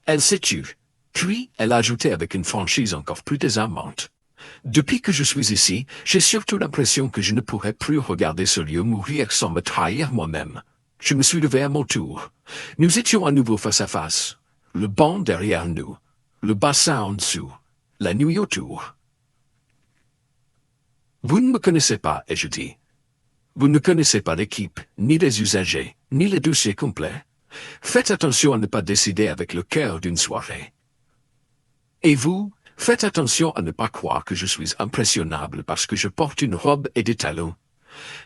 Elle s'est tue. Puis, elle a ajouté avec une franchise encore plus désarmante. Depuis que je suis ici, j'ai surtout l'impression que je ne pourrais plus regarder ce lieu mourir sans me trahir moi-même. Je me suis levé à mon tour. Nous étions à nouveau face à face. Le banc derrière nous. Le bassin en dessous. La nuit autour. Vous ne me connaissez pas, ai-je dit. Vous ne connaissez pas l'équipe, ni les usagers, ni les dossiers complets. Faites attention à ne pas décider avec le cœur d'une soirée. Et vous, Faites attention à ne pas croire que je suis impressionnable parce que je porte une robe et des talons.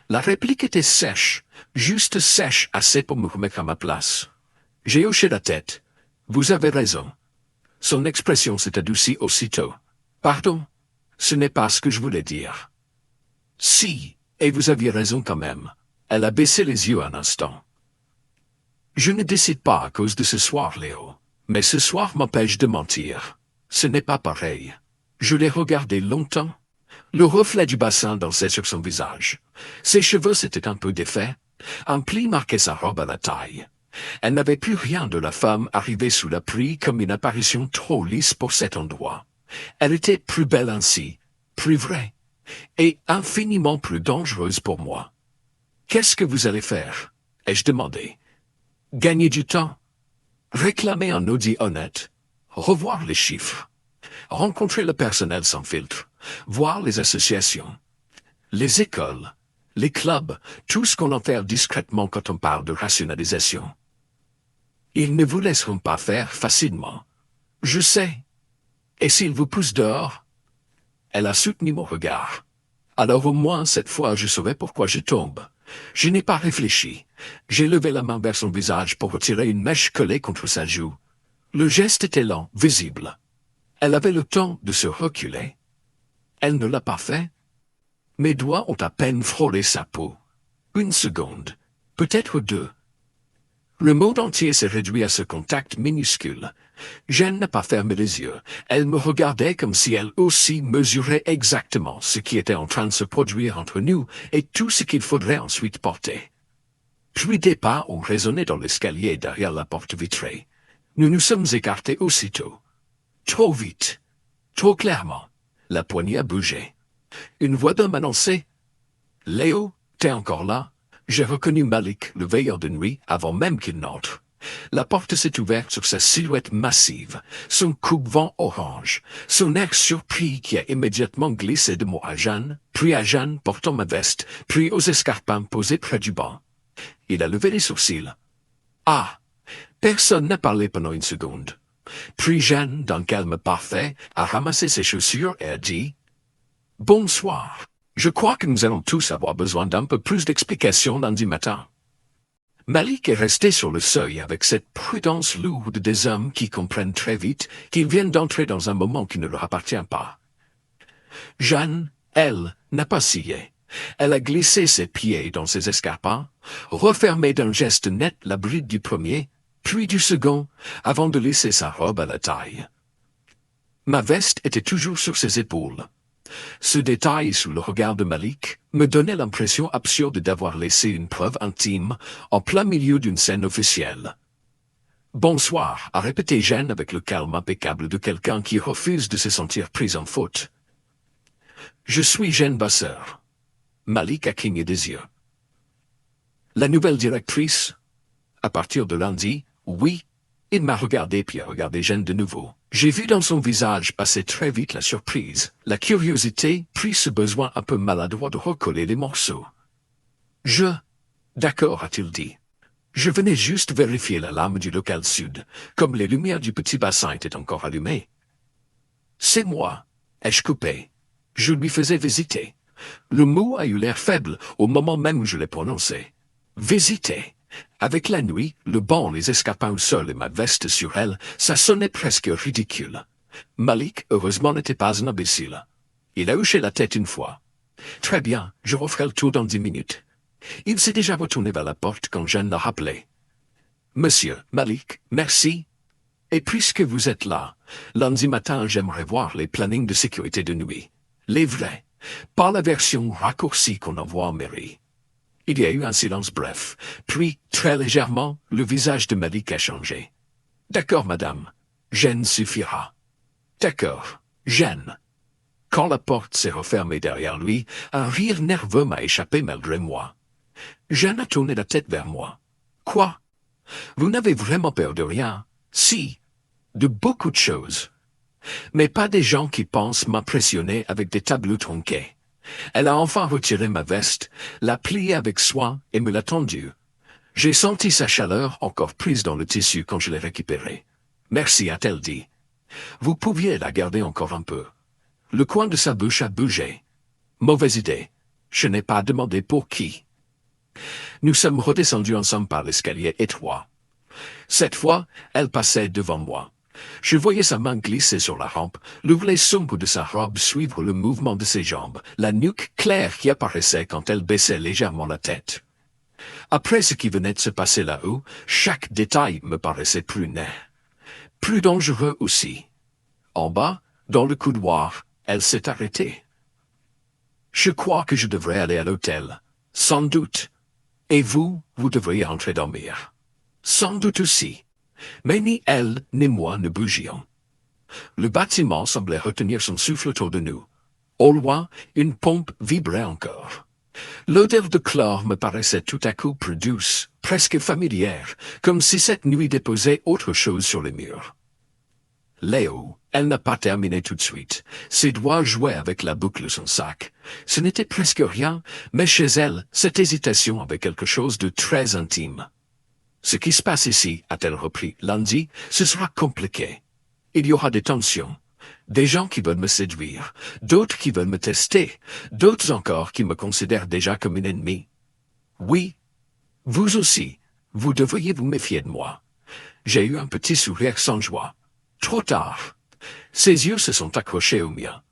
La réplique était sèche, juste sèche assez pour me remettre à ma place. J'ai hoché la tête. Vous avez raison. Son expression s'est adoucie aussitôt. Pardon, ce n'est pas ce que je voulais dire. Si, et vous aviez raison quand même. Elle a baissé les yeux un instant. Je ne décide pas à cause de ce soir, Léo. Mais ce soir m'empêche de mentir. Ce n'est pas pareil. Je l'ai regardé longtemps. Le reflet du bassin dansait sur son visage. Ses cheveux s'étaient un peu défaits. Un pli marquait sa robe à la taille. Elle n'avait plus rien de la femme arrivée sous la pluie comme une apparition trop lisse pour cet endroit. Elle était plus belle ainsi, plus vraie, et infiniment plus dangereuse pour moi. « Qu'est-ce que vous allez faire ?» ai-je demandé. « Gagner du temps, réclamer un audit honnête, revoir les chiffres, rencontrer le personnel sans filtre, voir les associations, les écoles, les clubs, tout ce qu'on en fait discrètement quand on parle de rationalisation. Ils ne vous laisseront pas faire facilement. Je sais. Et s'ils vous poussent dehors? Elle a soutenu mon regard. Alors au moins cette fois je saurais pourquoi je tombe. Je n'ai pas réfléchi. J'ai levé la main vers son visage pour retirer une mèche collée contre sa joue. Le geste était lent, visible. Elle avait le temps de se reculer. Elle ne l'a pas fait. Mes doigts ont à peine frôlé sa peau. Une seconde, peut-être deux. Le monde entier s'est réduit à ce contact minuscule. Jeanne n'a pas fermé les yeux. Elle me regardait comme si elle aussi mesurait exactement ce qui était en train de se produire entre nous et tout ce qu'il faudrait ensuite porter. Puis des pas ont résonné dans l'escalier derrière la porte vitrée. Nous nous sommes écartés aussitôt. Trop vite. Trop clairement. La poignée a bougé. Une voix d'homme annonçait « Léo, t'es encore là ?» J'ai reconnu Malik, le veilleur de nuit, avant même qu'il n'entre. La porte s'est ouverte sur sa silhouette massive, son coupe-vent orange, son air surpris qui a immédiatement glissé de moi à Jeanne, puis à Jeanne portant ma veste, puis aux escarpins posés près du banc. Il a levé les sourcils. Ah! Personne n'a parlé pendant une seconde. Puis Jeanne, d'un calme parfait, a ramassé ses chaussures et a dit « Bonsoir. Je crois que nous allons tous avoir besoin d'un peu plus d'explications lundi matin. » Malik est resté sur le seuil avec cette prudence lourde des hommes qui comprennent très vite qu'ils viennent d'entrer dans un moment qui ne leur appartient pas. Jeanne, elle, n'a pas scié. Elle a glissé ses pieds dans ses escarpins, refermé d'un geste net la bride du premier, puis du second, avant de laisser sa robe à la taille. Ma veste était toujours sur ses épaules. Ce détail sous le regard de Malik me donnait l'impression absurde d'avoir laissé une preuve intime en plein milieu d'une scène officielle. « Bonsoir » a répété Jeanne avec le calme impeccable de quelqu'un qui refuse de se sentir pris en faute. « Je suis Jeanne Vasseur. » Malik a cligné des yeux. « La nouvelle directrice ?» À partir de lundi, oui. Il m'a regardé puis a regardé Jeanne de nouveau. J'ai vu dans son visage passer très vite la surprise, la curiosité, puis ce besoin un peu maladroit de recoller les morceaux. « D'accord, a-t-il dit. Je venais juste vérifier la lame du local sud, comme les lumières du petit bassin étaient encore allumées. »« C'est moi, ai-je coupé. Je lui faisais visiter. » Le mot a eu l'air faible au moment même où je l'ai prononcé. « Visiter. » Avec la nuit, le banc, les escarpins au sol et ma veste sur elle, ça sonnait presque ridicule. Malik, heureusement, n'était pas un imbécile. Il a hoché la tête une fois. « Très bien, je referai le tour dans 10 minutes. » Il s'est déjà retourné vers la porte quand Jeanne l'a rappelé. « Monsieur Malik, merci. Et puisque vous êtes là, lundi matin, j'aimerais voir les plannings de sécurité de nuit. Les vrais, pas la version raccourcie qu'on envoie en mairie. » Il y a eu un silence bref, puis, très légèrement, le visage de Malik a changé. « D'accord, madame. Jeanne suffira. »« D'accord, Jeanne. » Quand la porte s'est refermée derrière lui, un rire nerveux m'a échappé malgré moi. Jeanne a tourné la tête vers moi. « Quoi? Vous n'avez vraiment peur de rien? »« Si, de beaucoup de choses. Mais pas des gens qui pensent m'impressionner avec des tableaux tronqués. » Elle a enfin retiré ma veste, l'a pliée avec soin et me l'a tendue. J'ai senti sa chaleur encore prise dans le tissu quand je l'ai récupérée. « Merci » a-t-elle dit. Vous pouviez la garder encore un peu. Le coin de sa bouche a bougé. Mauvaise idée. Je n'ai pas demandé pour qui. Nous sommes redescendus ensemble par l'escalier étroit. Cette fois, elle passait devant moi. Je voyais sa main glisser sur la rampe, le volet sombre de sa robe suivre le mouvement de ses jambes, la nuque claire qui apparaissait quand elle baissait légèrement la tête. Après ce qui venait de se passer là-haut, chaque détail me paraissait plus net. Plus dangereux aussi. En bas, dans le couloir, elle s'est arrêtée. Je crois que je devrais aller à l'hôtel. Sans doute. Et vous, vous devriez entrer dormir. Sans doute aussi. Mais ni elle, ni moi ne bougions. Le bâtiment semblait retenir son souffle autour de nous. Au loin, une pompe vibrait encore. L'odeur de chlore me paraissait tout à coup plus douce, presque familière, comme si cette nuit déposait autre chose sur les murs. Léo, elle n'a pas terminé tout de suite. Ses doigts jouaient avec la boucle de son sac. Ce n'était presque rien, mais chez elle, cette hésitation avait quelque chose de très intime. Ce qui se passe ici, a-t-elle repris lundi, ce sera compliqué. Il y aura des tensions. Des gens qui veulent me séduire, d'autres qui veulent me tester, d'autres encore qui me considèrent déjà comme une ennemie. Oui, vous aussi, vous devriez vous méfier de moi. J'ai eu un petit sourire sans joie. Trop tard. Ses yeux se sont accrochés aux miens.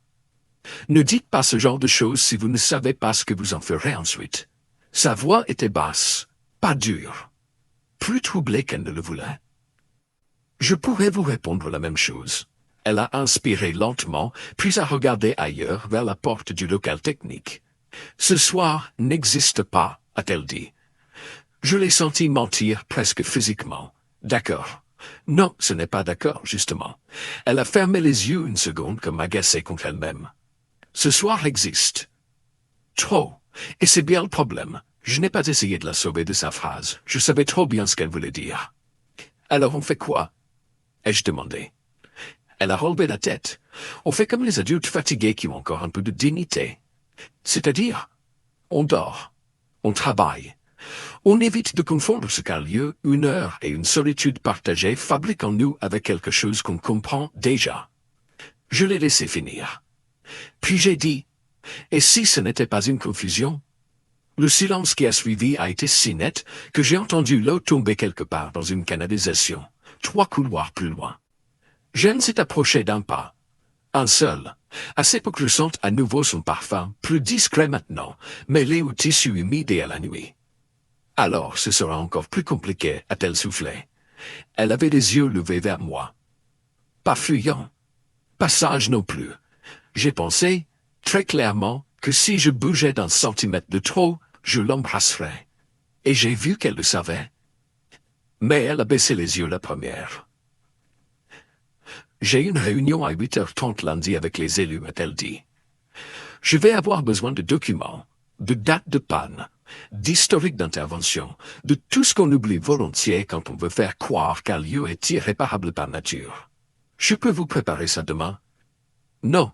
Ne dites pas ce genre de choses si vous ne savez pas ce que vous en ferez ensuite. Sa voix était basse, pas dure. Plus troublée qu'elle ne le voulait. Je pourrais vous répondre la même chose. Elle a inspiré lentement, puis a regardé ailleurs vers la porte du local technique. Ce soir n'existe pas, a-t-elle dit. Je l'ai senti mentir presque physiquement. D'accord. Non, ce n'est pas d'accord, justement. Elle a fermé les yeux une seconde comme agacée contre elle-même. Ce soir existe. Trop. Et c'est bien le problème. Je n'ai pas essayé de la sauver de sa phrase. Je savais trop bien ce qu'elle voulait dire. Alors on fait quoi? Ai-je demandé. Elle a relevé la tête. On fait comme les adultes fatigués qui ont encore un peu de dignité. C'est-à-dire, on dort. On travaille. On évite de confondre ce qu'a lieu, une heure et une solitude partagée fabrique en nous avec quelque chose qu'on comprend déjà. Je l'ai laissé finir. Puis j'ai dit, et si ce n'était pas une confusion? Le silence qui a suivi a été si net que j'ai entendu l'eau tomber quelque part dans une canalisation, 3 couloirs plus loin. Jeanne s'est approchée d'un pas. Un seul. Assez pour que je sente à nouveau son parfum, plus discret maintenant, mêlé au tissu humide et à la nuit. Alors ce sera encore plus compliqué, a-t-elle soufflé. Elle avait les yeux levés vers moi. Pas fuyant. Pas sage non plus. J'ai pensé, très clairement, que si je bougeais d'un centimètre de trop, je l'embrasserais. Et j'ai vu qu'elle le savait. Mais elle a baissé les yeux la première. J'ai une réunion à 8h30 lundi avec les élus, a-t-elle dit. Je vais avoir besoin de documents, de dates de panne, d'historique d'intervention, de tout ce qu'on oublie volontiers quand on veut faire croire qu'un lieu est irréparable par nature. Je peux vous préparer ça demain? Non.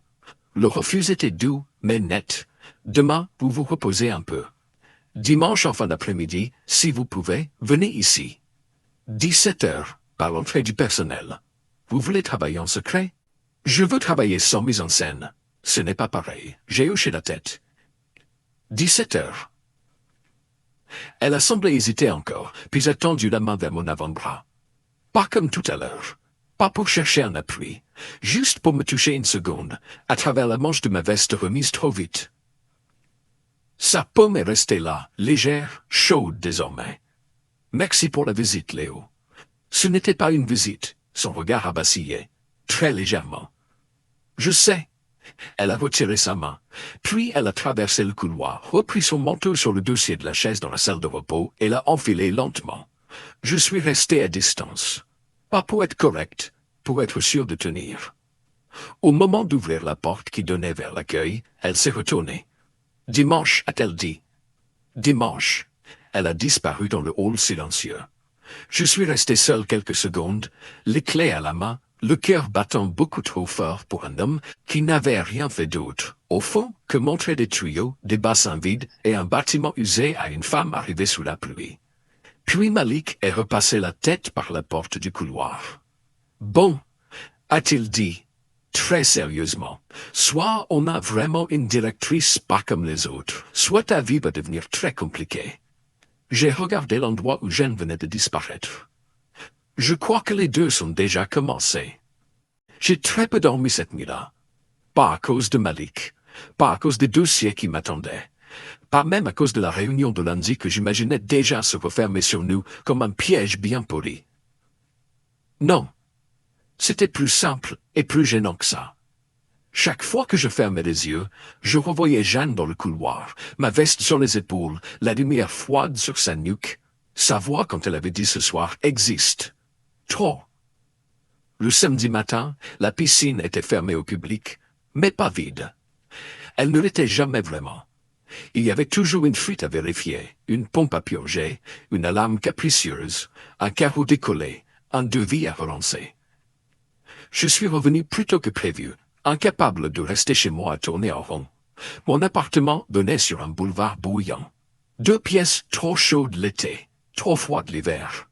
Le refus était doux, mais net. Demain, vous vous reposez un peu. Dimanche en fin d'après-midi, si vous pouvez, venez ici. 17h, par l'entrée du personnel. Vous voulez travailler en secret? Je veux travailler sans mise en scène. Ce n'est pas pareil. J'ai hoché la tête. 17h. Elle a semblé hésiter encore, puis a tendu la main vers mon avant-bras. Pas comme tout à l'heure. Pas pour chercher un appui. Juste pour me toucher une seconde, à travers la manche de ma veste remise trop vite. Sa paume est restée là, légère, chaude désormais. Merci pour la visite, Léo. Ce n'était pas une visite. Son regard a vacillé, très légèrement. Je sais. Elle a retiré sa main, puis elle a traversé le couloir, repris son manteau sur le dossier de la chaise dans la salle de repos et l'a enfilé lentement. Je suis resté à distance. Pas pour être correct, pour être sûr de tenir. Au moment d'ouvrir la porte qui donnait vers l'accueil, elle s'est retournée. Dimanche, a-t-elle dit. Dimanche. Elle a disparu dans le hall silencieux. Je suis resté seul quelques secondes, les clés à la main, le cœur battant beaucoup trop fort pour un homme qui n'avait rien fait d'autre, au fond, que montrer des tuyaux, des bassins vides et un bâtiment usé à une femme arrivée sous la pluie. Puis Malik est repassé la tête par la porte du couloir. Bon, a-t-il dit, très sérieusement. Soit on a vraiment une directrice pas comme les autres, soit ta vie va devenir très compliquée. J'ai regardé l'endroit où Jeanne venait de disparaître. Je crois que les deux sont déjà commencés. J'ai très peu dormi cette nuit-là. Pas à cause de Malik, pas à cause des dossiers qui m'attendaient, pas même à cause de la réunion de lundi que j'imaginais déjà se refermer sur nous comme un piège bien poli. Non. C'était plus simple et plus gênant que ça. Chaque fois que je fermais les yeux, je revoyais Jeanne dans le couloir, ma veste sur les épaules, la lumière froide sur sa nuque. Sa voix quand elle avait dit ce soir existe. Trop. Le samedi matin, la piscine était fermée au public, mais pas vide. Elle ne l'était jamais vraiment. Il y avait toujours une fuite à vérifier, une pompe à purger, une alarme capricieuse, un carreau décollé, un devis à relancer. Je suis revenu plus tôt que prévu, incapable de rester chez moi à tourner en rond. Mon appartement donnait sur un boulevard bouillant. 2 pièces trop chaudes l'été, trop froides l'hiver.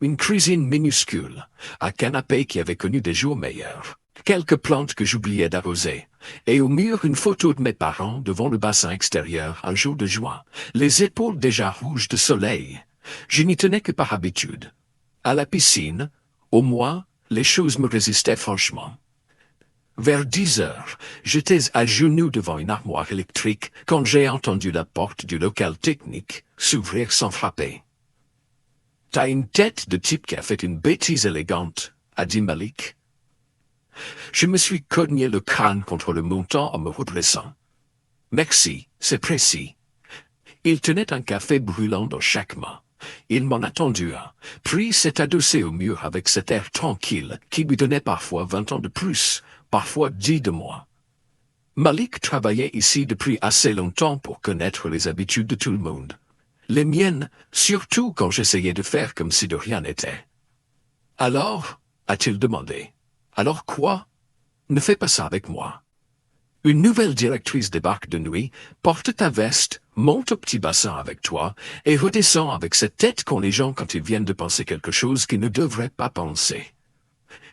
Une cuisine minuscule, un canapé qui avait connu des jours meilleurs, quelques plantes que j'oubliais d'arroser, et au mur une photo de mes parents devant le bassin extérieur un jour de juin, les épaules déjà rouges de soleil. Je n'y tenais que par habitude. À la piscine, au moins, les choses me résistaient franchement. Vers 10 heures, j'étais à genoux devant une armoire électrique quand j'ai entendu la porte du local technique s'ouvrir sans frapper. « T'as une tête de type qui a fait une bêtise élégante », a dit Malik. Je me suis cogné le crâne contre le montant en me redressant. « Merci, c'est précis. » Il tenait un café brûlant dans chaque main. Il m'en a tendu un, puis s'est adossé au mur avec cet air tranquille qui lui donnait parfois 20 ans de plus, parfois 10 de moins. Malik travaillait ici depuis assez longtemps pour connaître les habitudes de tout le monde. Les miennes, surtout quand j'essayais de faire comme si de rien n'était. « Alors ?» a-t-il demandé. « Alors quoi ? Ne fais pas ça avec moi. » Une nouvelle directrice débarque de nuit, porte ta veste, monte au petit bassin avec toi, et redescend avec cette tête qu'ont les gens quand ils viennent de penser quelque chose qu'ils ne devraient pas penser.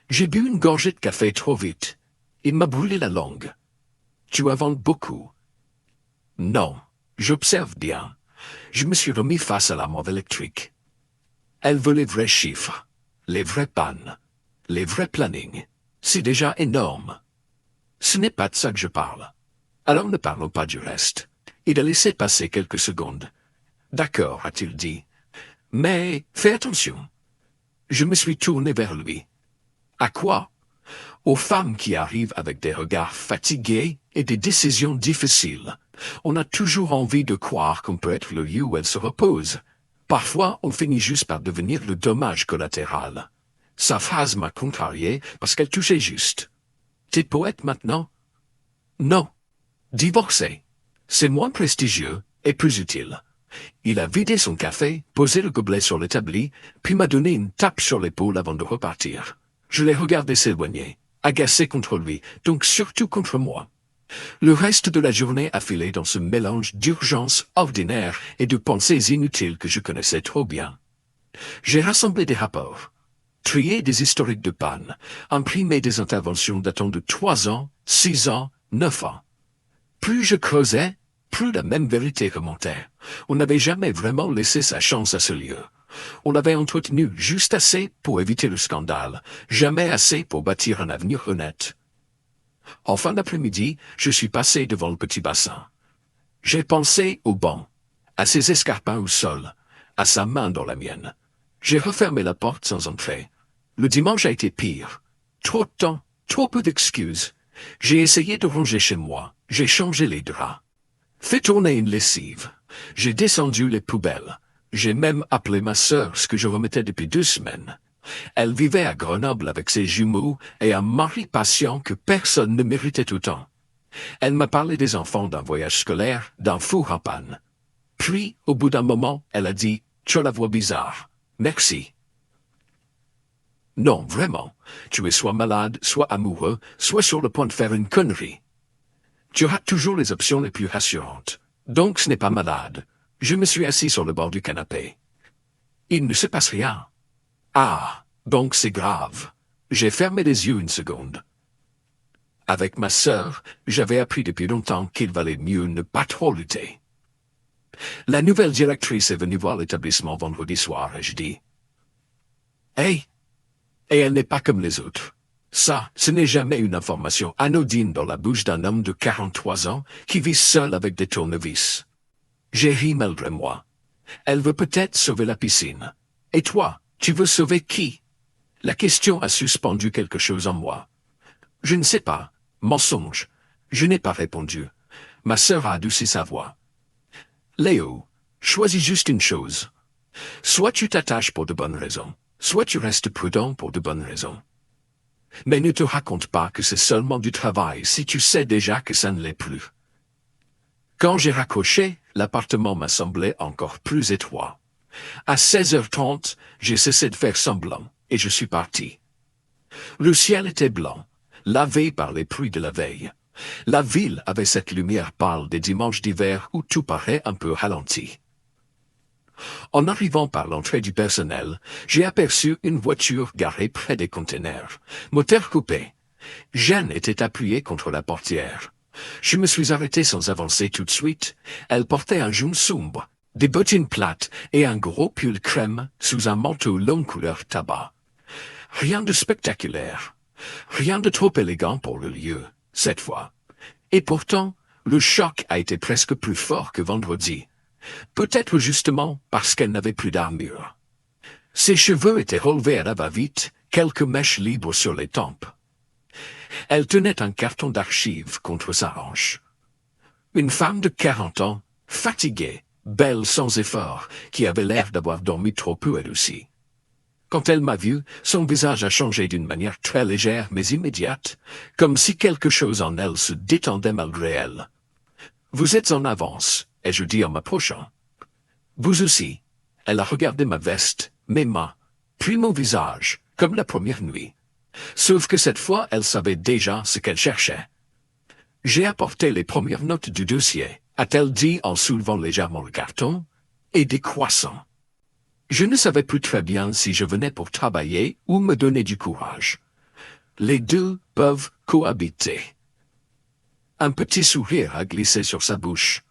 J'ai bu une gorgée de café trop vite. Il m'a brûlé la langue. Tu inventes beaucoup. Non, j'observe bien. Je me suis remis face à la mort électrique. Elle veut les vrais chiffres, les vraies pannes, les vrais plannings. C'est déjà énorme. Ce n'est pas de ça que je parle. Alors ne parlons pas du reste. Il a laissé passer quelques secondes. D'accord, a-t-il dit. Mais fais attention. Je me suis tourné vers lui. À quoi? Aux femmes qui arrivent avec des regards fatigués et des décisions difficiles. On a toujours envie de croire qu'on peut être le lieu où elles se reposent. Parfois, on finit juste par devenir le dommage collatéral. Sa phrase m'a contrarié parce qu'elle touchait juste. T'es poète maintenant? Non. Divorcé. C'est moins prestigieux et plus utile. Il a vidé son café, posé le gobelet sur l'établi, puis m'a donné une tape sur l'épaule avant de repartir. Je l'ai regardé s'éloigner, agacé contre lui, donc surtout contre moi. Le reste de la journée a filé dans ce mélange d'urgence ordinaire et de pensées inutiles que je connaissais trop bien. J'ai rassemblé des rapports, trié des historiques de panne, imprimé des interventions datant de 3 ans, 6 ans, 9 ans. Plus je creusais, plus la même vérité remontait. On n'avait jamais vraiment laissé sa chance à ce lieu. On l'avait entretenu juste assez pour éviter le scandale, jamais assez pour bâtir un avenir honnête. En fin d'après-midi, je suis passé devant le petit bassin. J'ai pensé au banc, à ses escarpins au sol, à sa main dans la mienne. J'ai refermé la porte sans entrer. Le dimanche a été pire. Trop de temps, trop peu d'excuses. J'ai essayé de ranger chez moi. J'ai changé les draps. Fait tourner une lessive. J'ai descendu les poubelles. J'ai même appelé ma sœur, ce que je remettais depuis 2 semaines. Elle vivait à Grenoble avec ses jumeaux et un mari patient que personne ne méritait autant. Elle m'a parlé des enfants d'un voyage scolaire, d'un four en panne. Puis, au bout d'un moment, elle a dit « Tu as la voix bizarre. Merci. » Non, vraiment. Tu es soit malade, soit amoureux, soit sur le point de faire une connerie. Tu auras toujours les options les plus rassurantes. Donc ce n'est pas malade. Je me suis assis sur le bord du canapé. Il ne se passe rien. Ah, donc c'est grave. J'ai fermé les yeux une seconde. Avec ma sœur, j'avais appris depuis longtemps qu'il valait mieux ne pas trop lutter. La nouvelle directrice est venue voir l'établissement vendredi soir et je dis « Hey !» Et elle n'est pas comme les autres. Ça, ce n'est jamais une information anodine dans la bouche d'un homme de 43 ans qui vit seul avec des tournevis. J'ai ri malgré moi. Elle veut peut-être sauver la piscine. Et toi, tu veux sauver qui? La question a suspendu quelque chose en moi. Je ne sais pas. Mensonge. Je n'ai pas répondu. Ma sœur a adouci sa voix. Léo, choisis juste une chose. Soit tu t'attaches pour de bonnes raisons, soit tu restes prudent pour de bonnes raisons. Mais ne te raconte pas que c'est seulement du travail si tu sais déjà que ça ne l'est plus. Quand j'ai raccroché, l'appartement m'a semblé encore plus étroit. À 16h30, j'ai cessé de faire semblant, et je suis parti. Le ciel était blanc, lavé par les pluies de la veille. La ville avait cette lumière pâle des dimanches d'hiver où tout paraît un peu ralenti. En arrivant par l'entrée du personnel, j'ai aperçu une voiture garée près des containers, moteur coupé. Jeanne était appuyée contre la portière. Je me suis arrêté sans avancer tout de suite. Elle portait un jaune sombre, des bottines plates et un gros pull crème sous un manteau long couleur tabac. Rien de spectaculaire, rien de trop élégant pour le lieu, cette fois. Et pourtant, le choc a été presque plus fort que vendredi. Peut-être justement parce qu'elle n'avait plus d'armure. Ses cheveux étaient relevés à la va-vite, quelques mèches libres sur les tempes. Elle tenait un carton d'archives contre sa hanche. Une femme de 40 ans, fatiguée, belle sans effort, qui avait l'air d'avoir dormi trop peu elle aussi. Quand elle m'a vu, son visage a changé d'une manière très légère mais immédiate, comme si quelque chose en elle se détendait malgré elle. « Vous êtes en avance », ai-je dit en m'approchant. « Vous aussi. » Elle a regardé ma veste, mes mains, puis mon visage, comme la première nuit. Sauf que cette fois, elle savait déjà ce qu'elle cherchait. « J'ai apporté les premières notes du dossier », a-t-elle dit en soulevant légèrement le carton, « et des croissants. » Je ne savais plus très bien si je venais pour travailler ou me donner du courage. Les deux peuvent cohabiter. Un petit sourire a glissé sur sa bouche.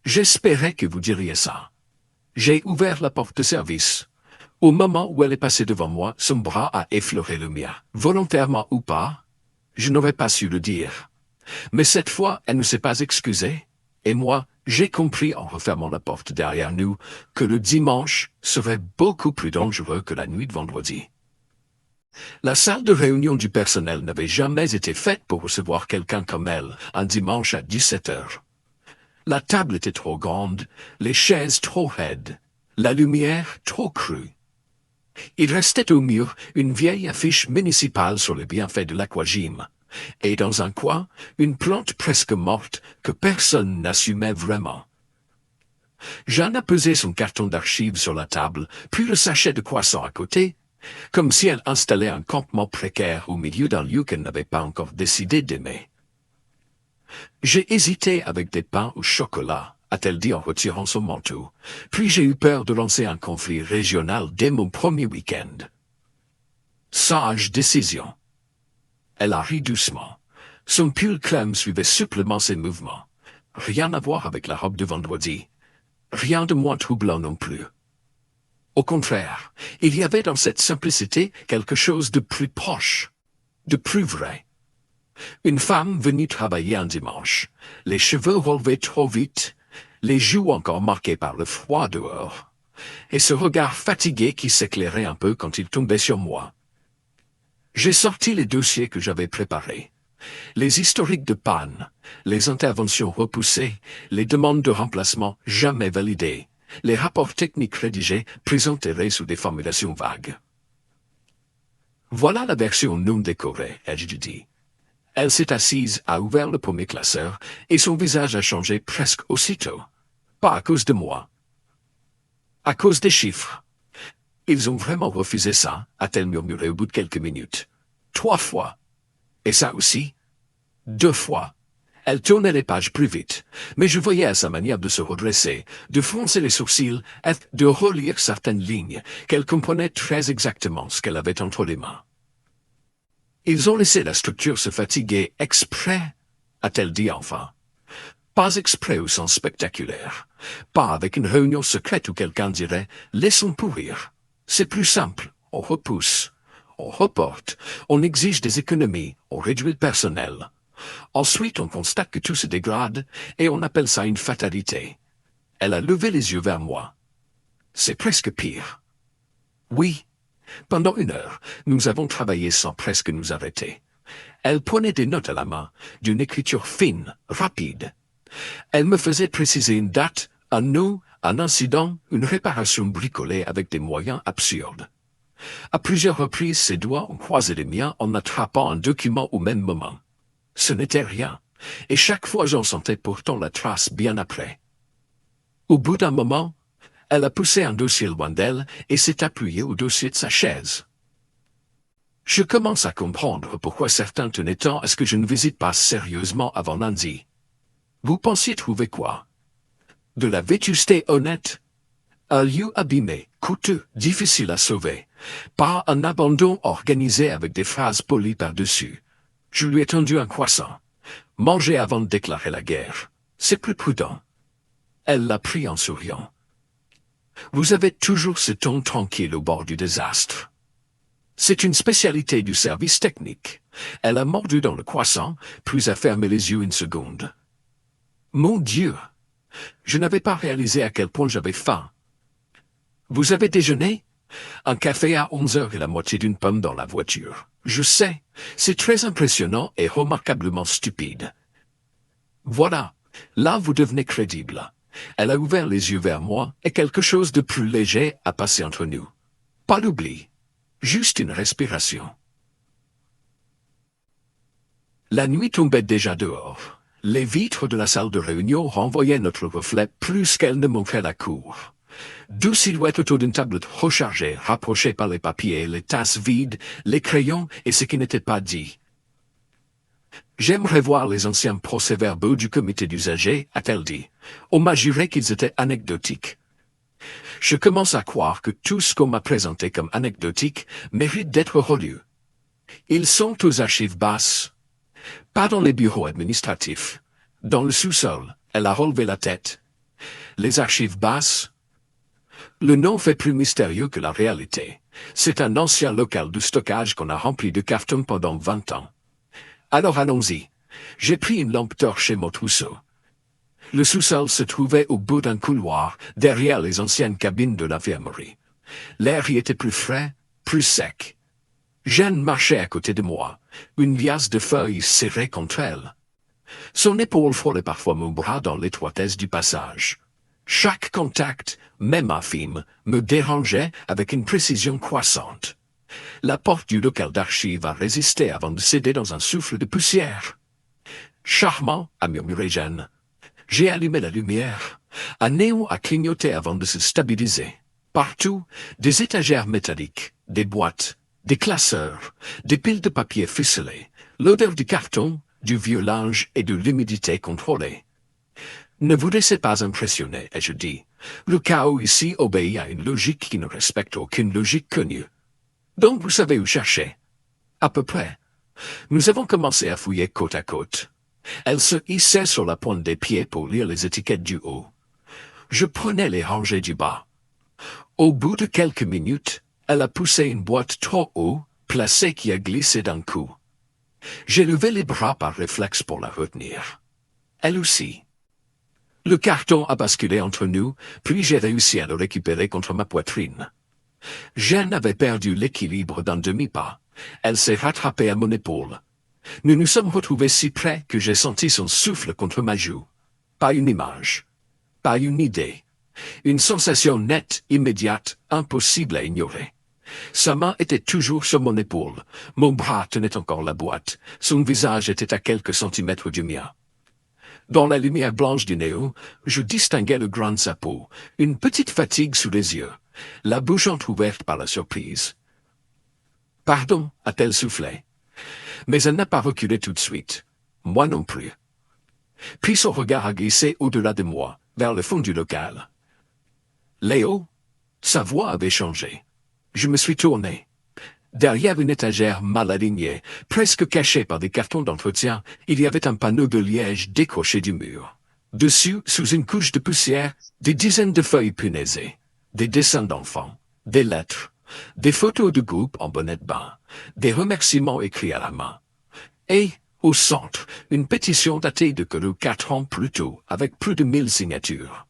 J'espérais que vous diriez ça. J'ai ouvert la porte de service. Au moment où elle est passée devant moi, son bras a effleuré le mien. Volontairement ou pas, je n'aurais pas su le dire. Mais cette fois, elle ne s'est pas excusée. Et moi, j'ai compris en refermant la porte derrière nous que le dimanche serait beaucoup plus dangereux que la nuit de vendredi. La salle de réunion du personnel n'avait jamais été faite pour recevoir quelqu'un comme elle, un dimanche à 17h. La table était trop grande, les chaises trop raides, la lumière trop crue. Il restait au mur une vieille affiche municipale sur les bienfaits de l'aquagym, et dans un coin, une plante presque morte que personne n'assumait vraiment. Jeanne a posé son carton d'archives sur la table, puis le sachet de croissants à côté, comme si elle installait un campement précaire au milieu d'un lieu qu'elle n'avait pas encore décidé d'aimer. J'ai hésité avec des pains au chocolat, a-t-elle dit en retirant son manteau, puis j'ai eu peur de lancer un conflit régional dès mon premier week-end. Sage décision. Elle a ri doucement. Son pull crème suivait souplement ses mouvements. Rien à voir avec la robe de vendredi. Rien de moins troublant non plus. Au contraire, il y avait dans cette simplicité quelque chose de plus proche, de plus vrai. Une femme venue travailler un dimanche, les cheveux relevés trop vite, les joues encore marquées par le froid dehors, et ce regard fatigué qui s'éclairait un peu quand il tombait sur moi. J'ai sorti les dossiers que j'avais préparés. Les historiques de panne, les interventions repoussées, les demandes de remplacement jamais validées, les rapports techniques rédigés présentés sous des formulations vagues. Voilà la version non décorée, ai-je dit. Elle s'est assise, a ouvert le premier classeur, et son visage a changé presque aussitôt. Pas à cause de moi. À cause des chiffres. Ils ont vraiment refusé ça, a-t-elle murmuré au bout de quelques minutes. 3 fois. Et ça aussi. 2 fois. Elle tournait les pages plus vite, mais je voyais à sa manière de se redresser, de froncer les sourcils, et de relire certaines lignes, qu'elle comprenait très exactement ce qu'elle avait entre les mains. Ils ont laissé la structure se fatiguer exprès, a-t-elle dit enfin. Pas exprès au sens spectaculaire. Pas avec une réunion secrète où quelqu'un dirait « laissons pourrir ». C'est plus simple, on repousse, on reporte, on exige des économies, on réduit le personnel. Ensuite, on constate que tout se dégrade et on appelle ça une fatalité. Elle a levé les yeux vers moi. C'est presque pire. Oui. Pendant 1 heure, nous avons travaillé sans presque nous arrêter. Elle prenait des notes à la main, d'une écriture fine, rapide. Elle me faisait préciser une date, un nom, un incident, une réparation bricolée avec des moyens absurdes. À plusieurs reprises, ses doigts ont croisé les miens en attrapant un document au même moment. Ce n'était rien, et chaque fois j'en sentais pourtant la trace bien après. Au bout d'un moment, elle a poussé un dossier loin d'elle et s'est appuyée au dossier de sa chaise. Je commence à comprendre pourquoi certains tenaient tant à ce que je ne visite pas sérieusement avant lundi. Vous pensiez trouver quoi? De la vétusté honnête? Un lieu abîmé, coûteux, difficile à sauver. Pas un abandon organisé avec des phrases polies par-dessus. Je lui ai tendu un croissant. Manger avant de déclarer la guerre. C'est plus prudent. Elle l'a pris en souriant. Vous avez toujours ce ton tranquille au bord du désastre. C'est une spécialité du service technique. Elle a mordu dans le croissant, puis a fermé les yeux 1 seconde. Mon Dieu! Je n'avais pas réalisé à quel point j'avais faim. Vous avez déjeuné? Un café à 11 heures et la moitié d'une pomme dans la voiture. Je sais, c'est très impressionnant et remarquablement stupide. Voilà, là vous devenez crédible. Elle a ouvert les yeux vers moi et quelque chose de plus léger a passé entre nous. Pas l'oubli, juste une respiration. La nuit tombait déjà dehors. Les vitres de la salle de réunion renvoyaient notre reflet plus qu'elles ne montraient la cour. 2 silhouettes autour d'une tablette rechargée, rapprochées par les papiers, les tasses vides, les crayons et ce qui n'était pas dit. J'aimerais voir les anciens procès-verbaux du comité d'usagers, a-t-elle dit. On m'a juré qu'ils étaient anecdotiques. Je commence à croire que tout ce qu'on m'a présenté comme anecdotique mérite d'être relu. Ils sont aux archives basses. Pas dans les bureaux administratifs. Dans le sous-sol, elle a relevé la tête. Les archives basses? Le nom fait plus mystérieux que la réalité. C'est un ancien local de stockage qu'on a rempli de cartons pendant 20 ans. Alors allons-y. J'ai pris une lampe torche et mon trousseau. Le sous-sol se trouvait au bout d'un couloir, derrière les anciennes cabines de l'infirmerie. L'air y était plus frais, plus sec. Jeanne marchait à côté de moi, une liasse de feuilles serrée contre elle. Son épaule frôlait parfois mon bras dans l'étroitesse du passage. Chaque contact, même infime, me dérangeait avec une précision croissante. La porte du local d'archives a résisté avant de céder dans un souffle de poussière. Charmant, a murmuré Jeanne. J'ai allumé la lumière. Un néon a clignoté avant de se stabiliser. Partout, des étagères métalliques, des boîtes, des classeurs, des piles de papier ficelés, l'odeur du carton, du vieux linge et de l'humidité contrôlée. Ne vous laissez pas impressionner, ai-je dit. Le chaos ici obéit à une logique qui ne respecte aucune logique connue. Donc vous savez où chercher. À peu près. Nous avons commencé à fouiller côte à côte. Elle se hissait sur la pointe des pieds pour lire les étiquettes du haut. Je prenais les rangées du bas. Au bout de quelques minutes, elle a poussé une boîte trop haut, placée qui a glissé d'un coup. J'ai levé les bras par réflexe pour la retenir. Elle aussi. Le carton a basculé entre nous, puis j'ai réussi à le récupérer contre ma poitrine. Jeanne avait perdu l'équilibre d'un demi-pas. Elle s'est rattrapée à mon épaule. Nous nous sommes retrouvés si près que j'ai senti son souffle contre ma joue. Pas une image. Pas une idée. Une sensation nette, immédiate, impossible à ignorer. Sa main était toujours sur mon épaule. Mon bras tenait encore la boîte. Son visage était à quelques centimètres du mien. Dans la lumière blanche du néon, je distinguais le grain de sa peau, une petite fatigue sous les yeux, la bouche entrouverte par la surprise. « Pardon » a-t-elle soufflé. Mais elle n'a pas reculé tout de suite. Moi non plus. Puis son regard a glissé au-delà de moi, vers le fond du local. « Léo ?» Sa voix avait changé. Je me suis tourné. Derrière une étagère mal alignée, presque cachée par des cartons d'entretien, il y avait un panneau de liège décroché du mur. Dessus, sous une couche de poussière, des dizaines de feuilles punaisées, des dessins d'enfants, des lettres, des photos de groupe en bonnet de bain, des remerciements écrits à la main. Et, au centre, une pétition datée de que 4 ans plus tôt, avec plus de 1000 signatures.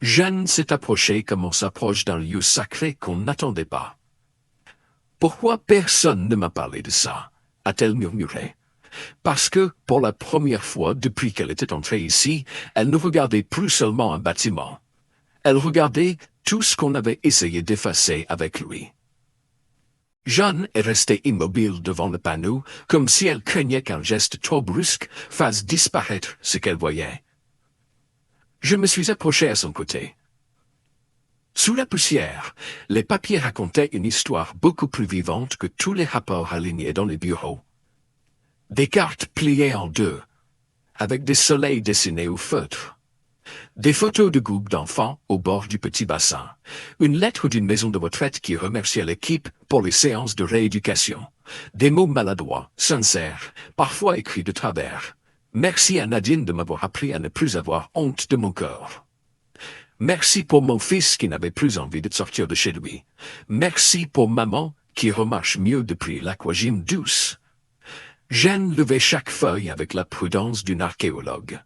Jeanne s'est approchée comme on s'approche d'un lieu sacré qu'on n'attendait pas. Pourquoi personne ne m'a parlé de ça? A-t-elle murmuré. Parce que, pour la première fois depuis qu'elle était entrée ici, elle ne regardait plus seulement un bâtiment. Elle regardait tout ce qu'on avait essayé d'effacer avec lui. Jeanne est restée immobile devant le panneau, comme si elle craignait qu'un geste trop brusque fasse disparaître ce qu'elle voyait. Je me suis approché à son côté. Sous la poussière, les papiers racontaient une histoire beaucoup plus vivante que tous les rapports alignés dans les bureaux. Des cartes pliées en deux, avec des soleils dessinés au feutre. Des photos de groupes d'enfants au bord du petit bassin. Une lettre d'une maison de retraite qui remerciait l'équipe pour les séances de rééducation. Des mots maladroits, sincères, parfois écrits de travers. Merci à Nadine de m'avoir appris à ne plus avoir honte de mon corps. Merci pour mon fils qui n'avait plus envie de sortir de chez lui. Merci pour maman qui remarche mieux depuis l'aquagym douce. Jeanne levait chaque feuille avec la prudence d'une archéologue.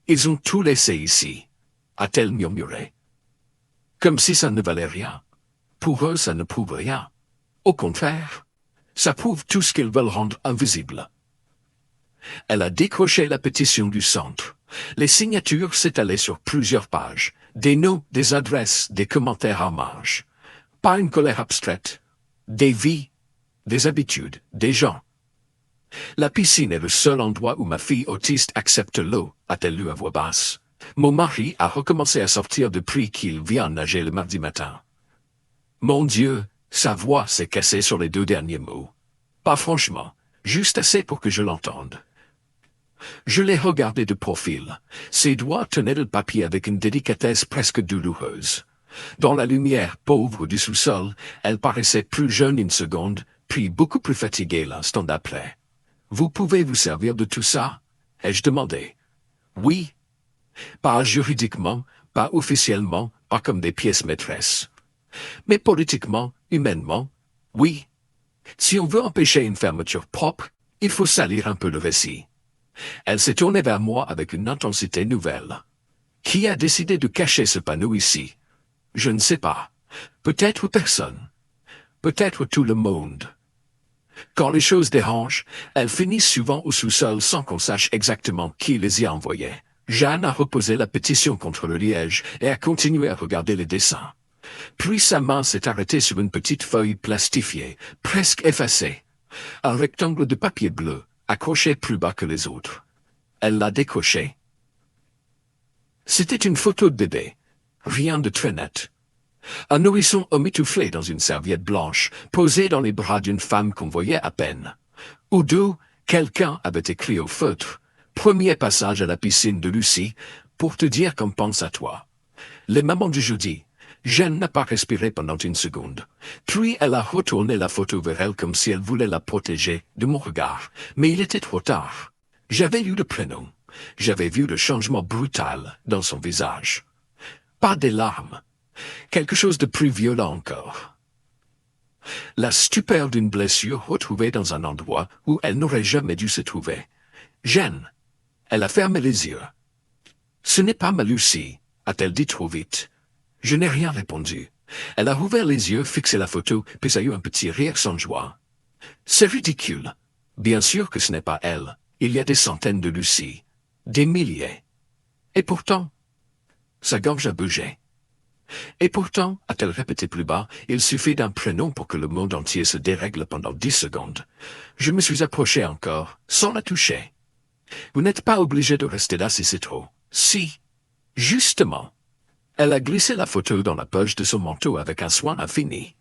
Ils ont tout laissé ici, a-t-elle murmuré. Comme si ça ne valait rien. Pour eux, ça ne prouve rien. Au contraire, ça prouve tout ce qu'ils veulent rendre invisible. Elle a décroché la pétition du centre. Les signatures s'étalaient sur plusieurs pages. Des noms, des adresses, des commentaires en marge. Pas une colère abstraite. Des vies, des habitudes, des gens. La piscine est le seul endroit où ma fille autiste accepte l'eau, a-t-elle lu à voix basse. Mon mari a recommencé à sortir depuis qu'il vient nager le mardi matin. Mon Dieu, sa voix s'est cassée sur les 2 derniers mots. Pas franchement, juste assez pour que je l'entende. Je l'ai regardé de profil. Ses doigts tenaient le papier avec une délicatesse presque douloureuse. Dans la lumière pauvre du sous-sol, elle paraissait plus jeune une seconde, puis beaucoup plus fatiguée l'instant d'après. « Vous pouvez vous servir de tout ça ?» ai-je demandé. « Oui. Pas juridiquement, pas officiellement, pas comme des pièces maîtresses. Mais politiquement, humainement, oui. Si on veut empêcher une fermeture propre, il faut salir un peu le récit. » Elle s'est tournée vers moi avec une intensité nouvelle. « Qui a décidé de cacher ce panneau ici? Je ne sais pas. Peut-être personne. Peut-être tout le monde. » Quand les choses dérangent, elles finissent souvent au sous-sol sans qu'on sache exactement qui les y a envoyées. Jeanne a reposé la pétition contre le liège et a continué à regarder les dessins. Puis sa main s'est arrêtée sur une petite feuille plastifiée, presque effacée. Un rectangle de papier bleu, accroché plus bas que les autres. Elle l'a décroché. C'était une photo de bébé. Rien de très net. Un nourrisson emmitouflé dans une serviette blanche, posé dans les bras d'une femme qu'on voyait à peine. Au dos, quelqu'un avait écrit au feutre « Premier passage à la piscine de Lucie, pour te dire qu'on pense à toi. » Les mamans du jeudi. Jeanne n'a pas respiré pendant une seconde. Puis elle a retourné la photo vers elle comme si elle voulait la protéger de mon regard. Mais il était trop tard. J'avais lu le prénom. J'avais vu le changement brutal dans son visage. Pas des larmes. Quelque chose de plus violent encore. La stupeur d'une blessure retrouvée dans un endroit où elle n'aurait jamais dû se trouver. Jeanne. Elle a fermé les yeux. « Ce n'est pas ma Lucie », a-t-elle dit trop vite. Je n'ai rien répondu. Elle a rouvert les yeux, fixé la photo, puis a eu un petit rire sans joie. « C'est ridicule. Bien sûr que ce n'est pas elle. Il y a des centaines de Lucie. Des milliers. Et pourtant... » Sa gorge a bougé. Et pourtant, a-t-elle répété plus bas, il suffit d'un prénom pour que le monde entier se dérègle pendant 10 secondes. Je me suis approché encore, sans la toucher. Vous n'êtes pas obligé de rester là si c'est trop. Si. Justement. Elle a glissé la photo dans la poche de son manteau avec un soin infini.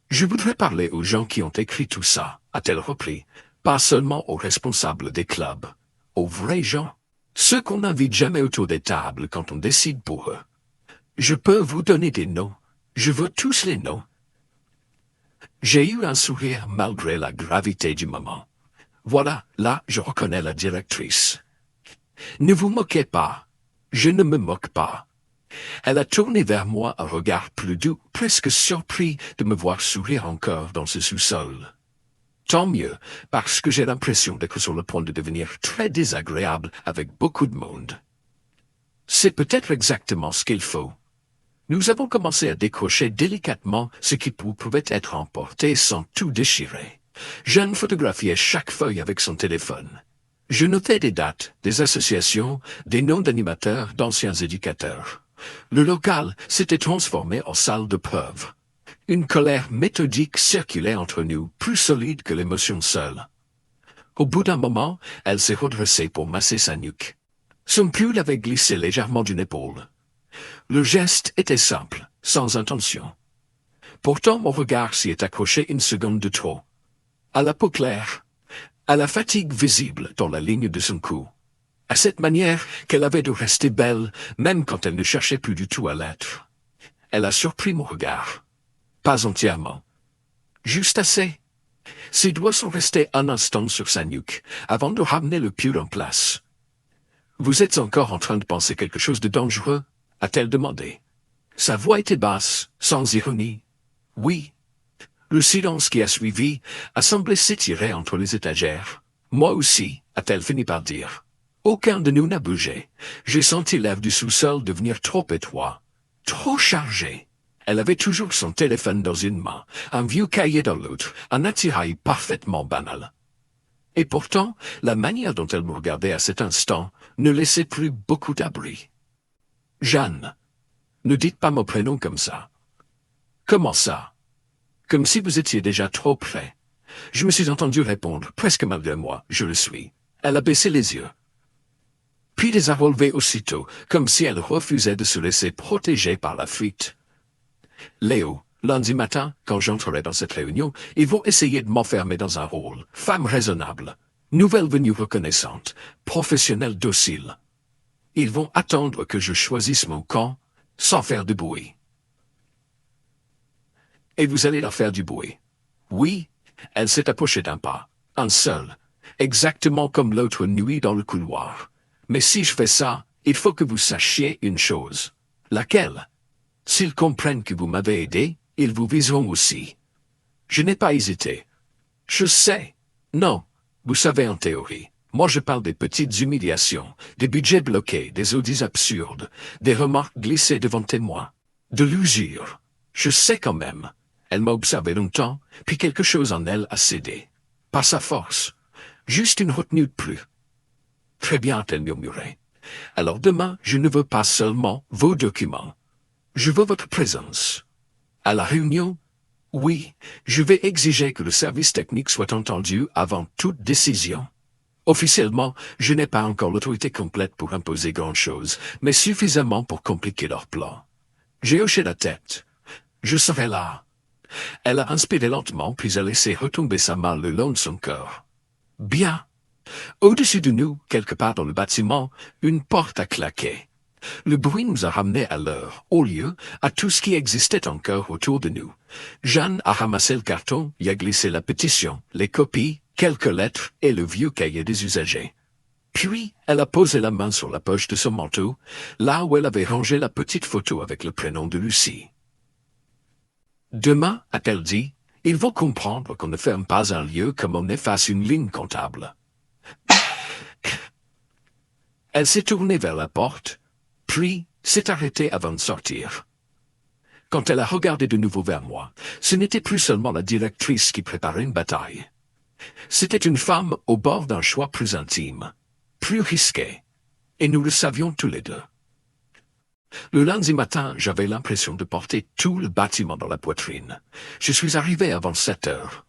Je voudrais parler aux gens qui ont écrit tout ça, a-t-elle repris, pas seulement aux responsables des clubs, aux vrais gens, ceux qu'on n'invite jamais autour des tables quand on décide pour eux. Je peux vous donner des noms. Je veux tous les noms. J'ai eu un sourire malgré la gravité du moment. Voilà, là, je reconnais la directrice. Ne vous moquez pas. Je ne me moque pas. Elle a tourné vers moi un regard plus doux, presque surpris de me voir sourire encore dans ce sous-sol. Tant mieux, parce que j'ai l'impression d'être sur le point de devenir très désagréable avec beaucoup de monde. C'est peut-être exactement ce qu'il faut. Nous avons commencé à décrocher délicatement ce qui pouvait être emporté sans tout déchirer. Jeanne photographiait chaque feuille avec son téléphone. Je notais des dates, des associations, des noms d'animateurs, d'anciens éducateurs. Le local s'était transformé en salle de preuve. Une colère méthodique circulait entre nous, plus solide que l'émotion seule. Au bout d'un moment, elle s'est redressée pour masser sa nuque. Son pull avait glissé légèrement d'une épaule. Le geste était simple, sans intention. Pourtant, mon regard s'y est accroché une seconde de trop. À la peau claire, à la fatigue visible dans la ligne de son cou, à cette manière qu'elle avait de rester belle, même quand elle ne cherchait plus du tout à l'être. Elle a surpris mon regard. Pas entièrement. Juste assez. Ses doigts sont restés un instant sur sa nuque, avant de ramener le pull en place. « Vous êtes encore en train de penser quelque chose de dangereux ?» a-t-elle demandé. Sa voix était basse, sans ironie. « Oui. » Le silence qui a suivi a semblé s'étirer entre les étagères. « Moi aussi, a-t-elle fini par dire. Aucun de nous n'a bougé. J'ai senti l'air du sous-sol devenir trop étroit, trop chargé. Elle avait toujours son téléphone dans une main, un vieux cahier dans l'autre, un attirail parfaitement banal. Et pourtant, la manière dont elle me regardait à cet instant ne laissait plus beaucoup d'abri. « Jeanne, ne dites pas mon prénom comme ça. »« Comment ça ?»« Comme si vous étiez déjà trop près. » Je me suis entendu répondre, presque malgré moi, « Je le suis. » Elle a baissé les yeux. Puis les a relevés aussitôt, comme si elle refusait de se laisser protéger par la fuite. Léo, lundi matin, quand j'entrerai dans cette réunion, ils vont essayer de m'enfermer dans un rôle. Femme raisonnable, nouvelle venue reconnaissante, professionnelle docile. Ils vont attendre que je choisisse mon camp, sans faire de bruit. Et vous allez leur faire du bruit. Oui, elle s'est approchée d'un pas, un seul, exactement comme l'autre nuit dans le couloir. Mais si je fais ça, il faut que vous sachiez une chose. Laquelle? S'ils comprennent que vous m'avez aidé, ils vous viseront aussi. Je n'ai pas hésité. Je sais. Non, vous savez en théorie. Moi je parle des petites humiliations, des budgets bloqués, des audits absurdes, des remarques glissées devant témoins, de l'usure. Je sais quand même. Elle m'a observé longtemps, puis quelque chose en elle a cédé. Pas sa force. Juste une retenue de plus. Très bien, a-t-elle murmuré. Alors demain, je ne veux pas seulement vos documents. Je veux votre présence. À la réunion, oui, je vais exiger que le service technique soit entendu avant toute décision. Officiellement, je n'ai pas encore l'autorité complète pour imposer grand-chose, mais suffisamment pour compliquer leur plan. J'ai hoché la tête. Je serai là. Elle a inspiré lentement, puis a laissé retomber sa main le long de son corps. Bien. Au-dessus de nous, quelque part dans le bâtiment, une porte a claqué. Le bruit nous a ramenés à l'heure, au lieu, à tout ce qui existait encore autour de nous. Jeanne a ramassé le carton, y a glissé la pétition, les copies, quelques lettres et le vieux cahier des usagers. Puis, elle a posé la main sur la poche de son manteau, là où elle avait rangé la petite photo avec le prénom de Lucie. Demain, a-t-elle dit, ils vont comprendre qu'on ne ferme pas un lieu comme on efface une ligne comptable. Elle s'est tournée vers la porte, puis s'est arrêtée avant de sortir. Quand elle a regardé de nouveau vers moi, ce n'était plus seulement la directrice qui préparait une bataille. C'était une femme au bord d'un choix plus intime, plus risqué, et nous le savions tous les deux. Le lundi matin, j'avais l'impression de porter tout le bâtiment dans la poitrine. Je suis arrivé avant 7 heures.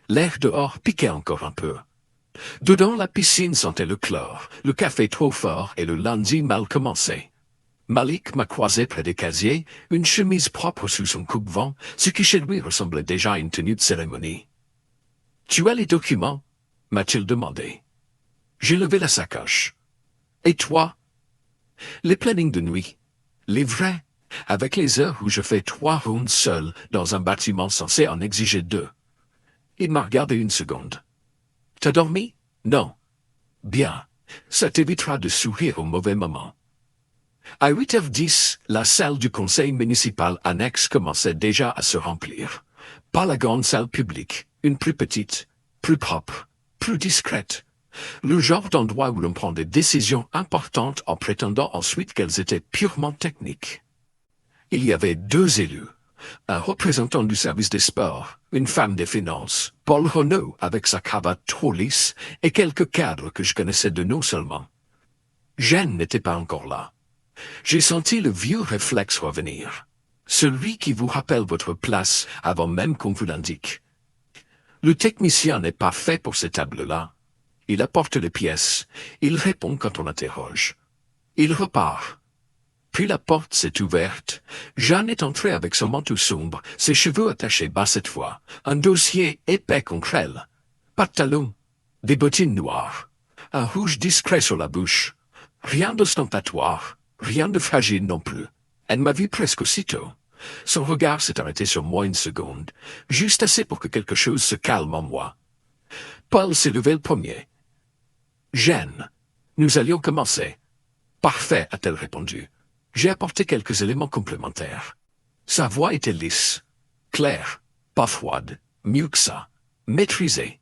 L'air dehors piquait encore un peu. Dedans, la piscine sentait le chlore, le café trop fort et le lundi mal commencé. Malik m'a croisé près des casiers, une chemise propre sous son coupe-vent, ce qui chez lui ressemblait déjà à une tenue de cérémonie. « Tu as les documents ?» m'a-t-il demandé. J'ai levé la sacoche. « Et toi ?» Les plannings de nuit. Les vrais, avec les heures où je fais 3 rondes seul dans un bâtiment censé en exiger 2. Il m'a regardé une seconde. T'as dormi? Non. Bien. Ça t'évitera de sourire au mauvais moment. À 8h10, la salle du conseil municipal annexe commençait déjà à se remplir. Pas la grande salle publique, une plus petite, plus propre, plus discrète. Le genre d'endroit où l'on prend des décisions importantes en prétendant ensuite qu'elles étaient purement techniques. Il y avait 2 élus. Un représentant du service des sports, une femme des finances, Paul Renaud avec sa cravate trop lisse et quelques cadres que je connaissais de nom seulement. Jeanne n'était pas encore là. J'ai senti le vieux réflexe revenir. Celui qui vous rappelle votre place avant même qu'on vous l'indique. Le technicien n'est pas fait pour ces tables-là. Il apporte les pièces, il répond quand on interroge. Il repart. Puis la porte s'est ouverte. Jeanne est entrée avec son manteau sombre, ses cheveux attachés bas cette fois, un dossier épais contre elle. Pas de talons, des bottines noires, un rouge discret sur la bouche. Rien d'ostentatoire, rien de fragile non plus. Elle m'a vu presque aussitôt. Son regard s'est arrêté sur moi une seconde, juste assez pour que quelque chose se calme en moi. Paul s'est levé le premier. « Jeanne, nous allions commencer. »« Parfait, a-t-elle répondu. J'ai apporté quelques éléments complémentaires. » Sa voix était lisse, claire, pas froide, mieux que ça, maîtrisée.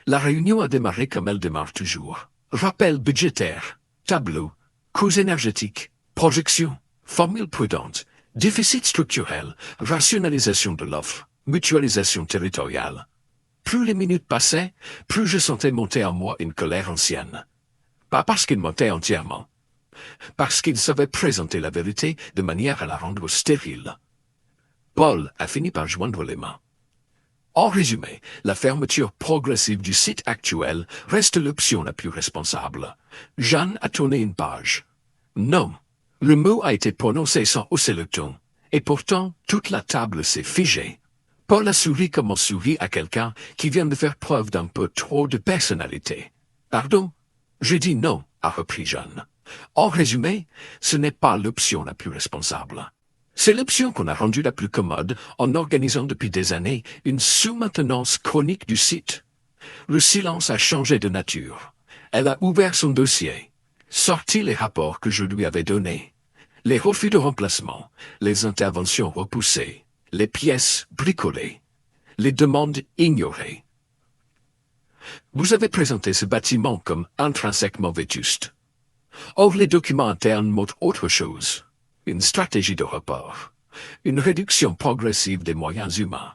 La réunion a démarré comme elle démarre toujours. Rappel budgétaire, tableau, coûts énergétiques, projection, formule prudente, déficit structurel, rationalisation de l'offre, mutualisation territoriale. Plus les minutes passaient, plus je sentais monter en moi une colère ancienne. Pas parce qu'il montait entièrement. Parce qu'il savait présenter la vérité de manière à la rendre stérile. Paul a fini par joindre les mains. En résumé, la fermeture progressive du site actuel reste l'option la plus responsable. Jeanne a tourné une page. Non. Le mot a été prononcé sans hausser le ton. Et pourtant, toute la table s'est figée. Paul a souri comme on sourit à quelqu'un qui vient de faire preuve d'un peu trop de personnalité. Pardon? J'ai dit non, a repris Jeanne. En résumé, ce n'est pas l'option la plus responsable. C'est l'option qu'on a rendue la plus commode en organisant depuis des années une sous-maintenance chronique du site. Le silence a changé de nature. Elle a ouvert son dossier, sorti les rapports que je lui avais donnés, les refus de remplacement, les interventions repoussées, les pièces bricolées, les demandes ignorées. Vous avez présenté ce bâtiment comme intrinsèquement vétuste. Or, les documents internes montrent autre chose. Une stratégie de report, une réduction progressive des moyens humains,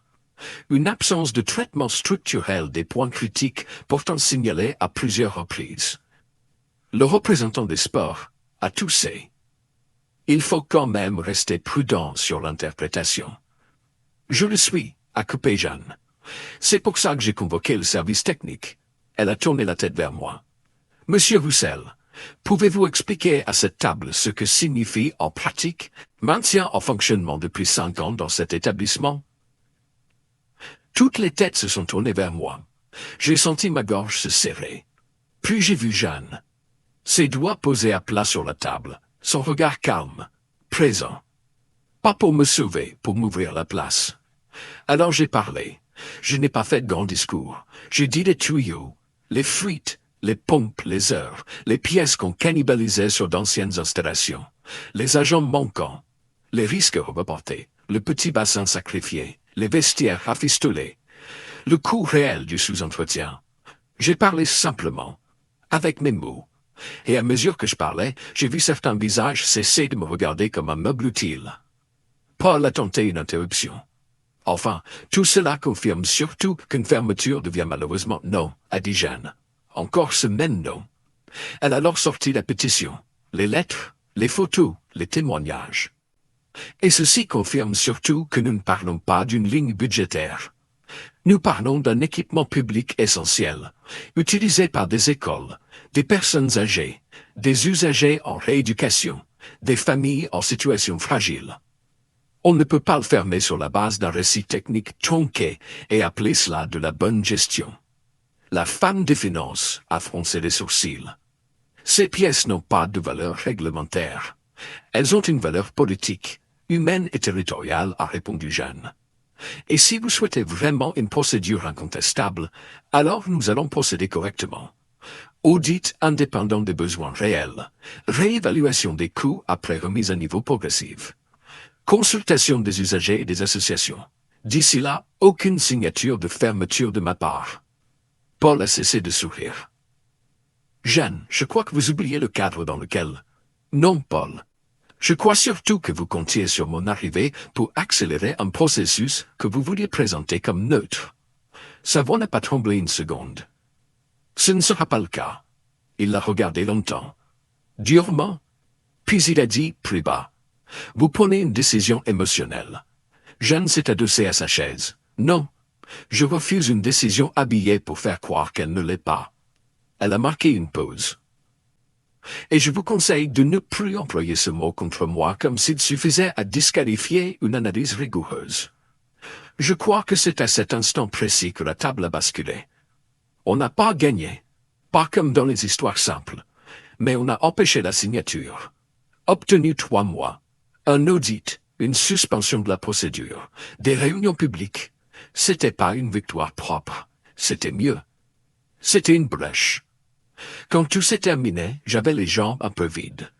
une absence de traitement structurel des points critiques pourtant signalés à plusieurs reprises. Le représentant des sports a toussé. Il faut quand même rester prudent sur l'interprétation. Je le suis, a coupé Jeanne. C'est pour ça que j'ai convoqué le service technique. Elle a tourné la tête vers moi. Monsieur Roussel, pouvez-vous expliquer à cette table ce que signifie en pratique maintien en fonctionnement depuis 5 ans dans cet établissement? Toutes les têtes se sont tournées vers moi. J'ai senti ma gorge se serrer. Puis j'ai vu Jeanne. Ses doigts posés à plat sur la table, son regard calme, présent. Pas pour me sauver, pour m'ouvrir la place. Alors j'ai parlé. Je n'ai pas fait de grands discours. J'ai dit les tuyaux, les fuites, les pompes, les heures, les pièces qu'on cannibalisait sur d'anciennes installations, les agents manquants, les risques reportés, le petit bassin sacrifié, les vestiaires rafistolés, le coût réel du sous-entretien. J'ai parlé simplement, avec mes mots. Et à mesure que je parlais, j'ai vu certains visages cesser de me regarder comme un meuble utile. Paul a tenté une interruption. Enfin, tout cela confirme surtout qu'une fermeture devient malheureusement non, a dit Jeanne. Encore semaine non. Elle a alors sorti la pétition, les lettres, les photos, les témoignages. Et ceci confirme surtout que nous ne parlons pas d'une ligne budgétaire. Nous parlons d'un équipement public essentiel, utilisé par des écoles, des personnes âgées, des usagers en rééducation, des familles en situation fragile. On ne peut pas le fermer sur la base d'un récit technique tronqué et appeler cela de la bonne gestion. La femme des finances a froncé les sourcils. Ces pièces n'ont pas de valeur réglementaire. Elles ont une valeur politique, humaine et territoriale, a répondu Jeanne. Et si vous souhaitez vraiment une procédure incontestable, alors nous allons procéder correctement. Audit indépendant des besoins réels. Réévaluation des coûts après remise à niveau progressive. Consultation des usagers et des associations. D'ici là, aucune signature de fermeture de ma part. Paul a cessé de sourire. Jeanne, je crois que vous oubliez le cadre dans lequel... Non, Paul. Je crois surtout que vous comptiez sur mon arrivée pour accélérer un processus que vous vouliez présenter comme neutre. Sa voix n'a pas tremblé une seconde. Ce ne sera pas le cas. Il l'a regardé longtemps. Durement. Puis il a dit plus bas. Vous prenez une décision émotionnelle. Jeanne s'est adossée à sa chaise. Non. Je refuse une décision habillée pour faire croire qu'elle ne l'est pas. Elle a marqué une pause. Et je vous conseille de ne plus employer ce mot contre moi comme s'il suffisait à disqualifier une analyse rigoureuse. Je crois que c'est à cet instant précis que la table a basculé. On n'a pas gagné, pas comme dans les histoires simples, mais on a empêché la signature. Obtenu 3 mois, un audit, une suspension de la procédure, des réunions publiques. C'était pas une victoire propre, c'était mieux. C'était une brèche. Quand tout s'est terminé, j'avais les jambes un peu vides.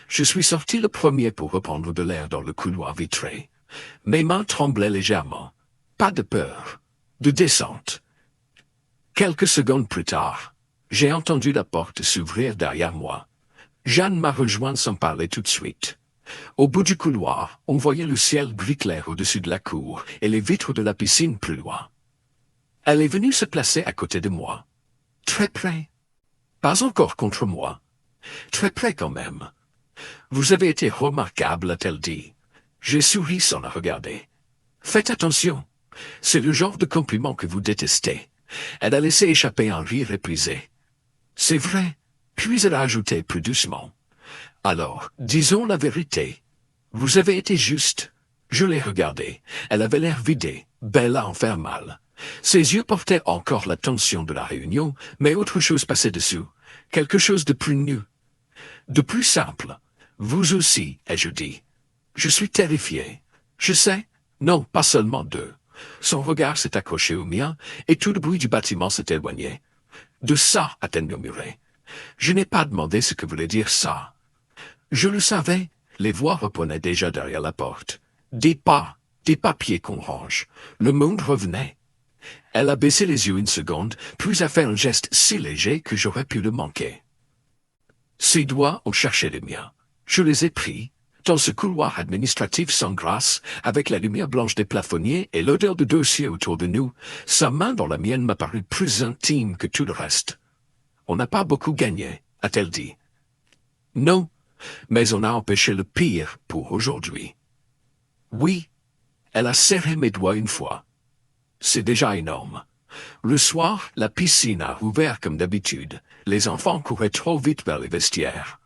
Je suis sorti le premier pour reprendre de l'air dans le couloir vitré. Mes mains tremblaient légèrement. Pas de peur, de descente. Quelques secondes plus tard, j'ai entendu la porte s'ouvrir derrière moi. Jeanne m'a rejoint sans parler tout de suite. Au bout du couloir, on voyait le ciel gris clair au-dessus de la cour et les vitres de la piscine plus loin. Elle est venue se placer à côté de moi. Très près. Pas encore contre moi. Très près quand même. Vous avez été remarquable, a-t-elle dit. J'ai souri sans la regarder. Faites attention. C'est le genre de compliment que vous détestez. Elle a laissé échapper un rire épuisé. C'est vrai. Puis elle a ajouté plus doucement. Alors, disons la vérité. Vous avez été juste. Je l'ai regardée. Elle avait l'air vidée, belle à en faire mal. Ses yeux portaient encore la tension de la réunion, mais autre chose passait dessous. Quelque chose de plus nu. De plus simple. Vous aussi, ai-je dit. Je suis terrifié. Je sais. Non, pas seulement d'eux. Son regard s'est accroché au mien, et tout le bruit du bâtiment s'est éloigné. De ça, a-t-elle murmuré. Je n'ai pas demandé ce que voulait dire ça. Je le savais. Les voix reprenaient déjà derrière la porte. Des pas, des papiers qu'on range. Le monde revenait. Elle a baissé les yeux une seconde, puis a fait un geste si léger que j'aurais pu le manquer. Ses doigts ont cherché les miens. Je les ai pris, dans ce couloir administratif sans grâce, avec la lumière blanche des plafonniers et l'odeur de dossier autour de nous. Sa main dans la mienne m'a paru plus intime que tout le reste. On n'a pas beaucoup gagné, a-t-elle dit. Non, mais on a empêché le pire pour aujourd'hui. Oui, elle a serré mes doigts une fois. C'est déjà énorme. Le soir, la piscine a rouvert comme d'habitude. Les enfants couraient trop vite vers les vestiaires.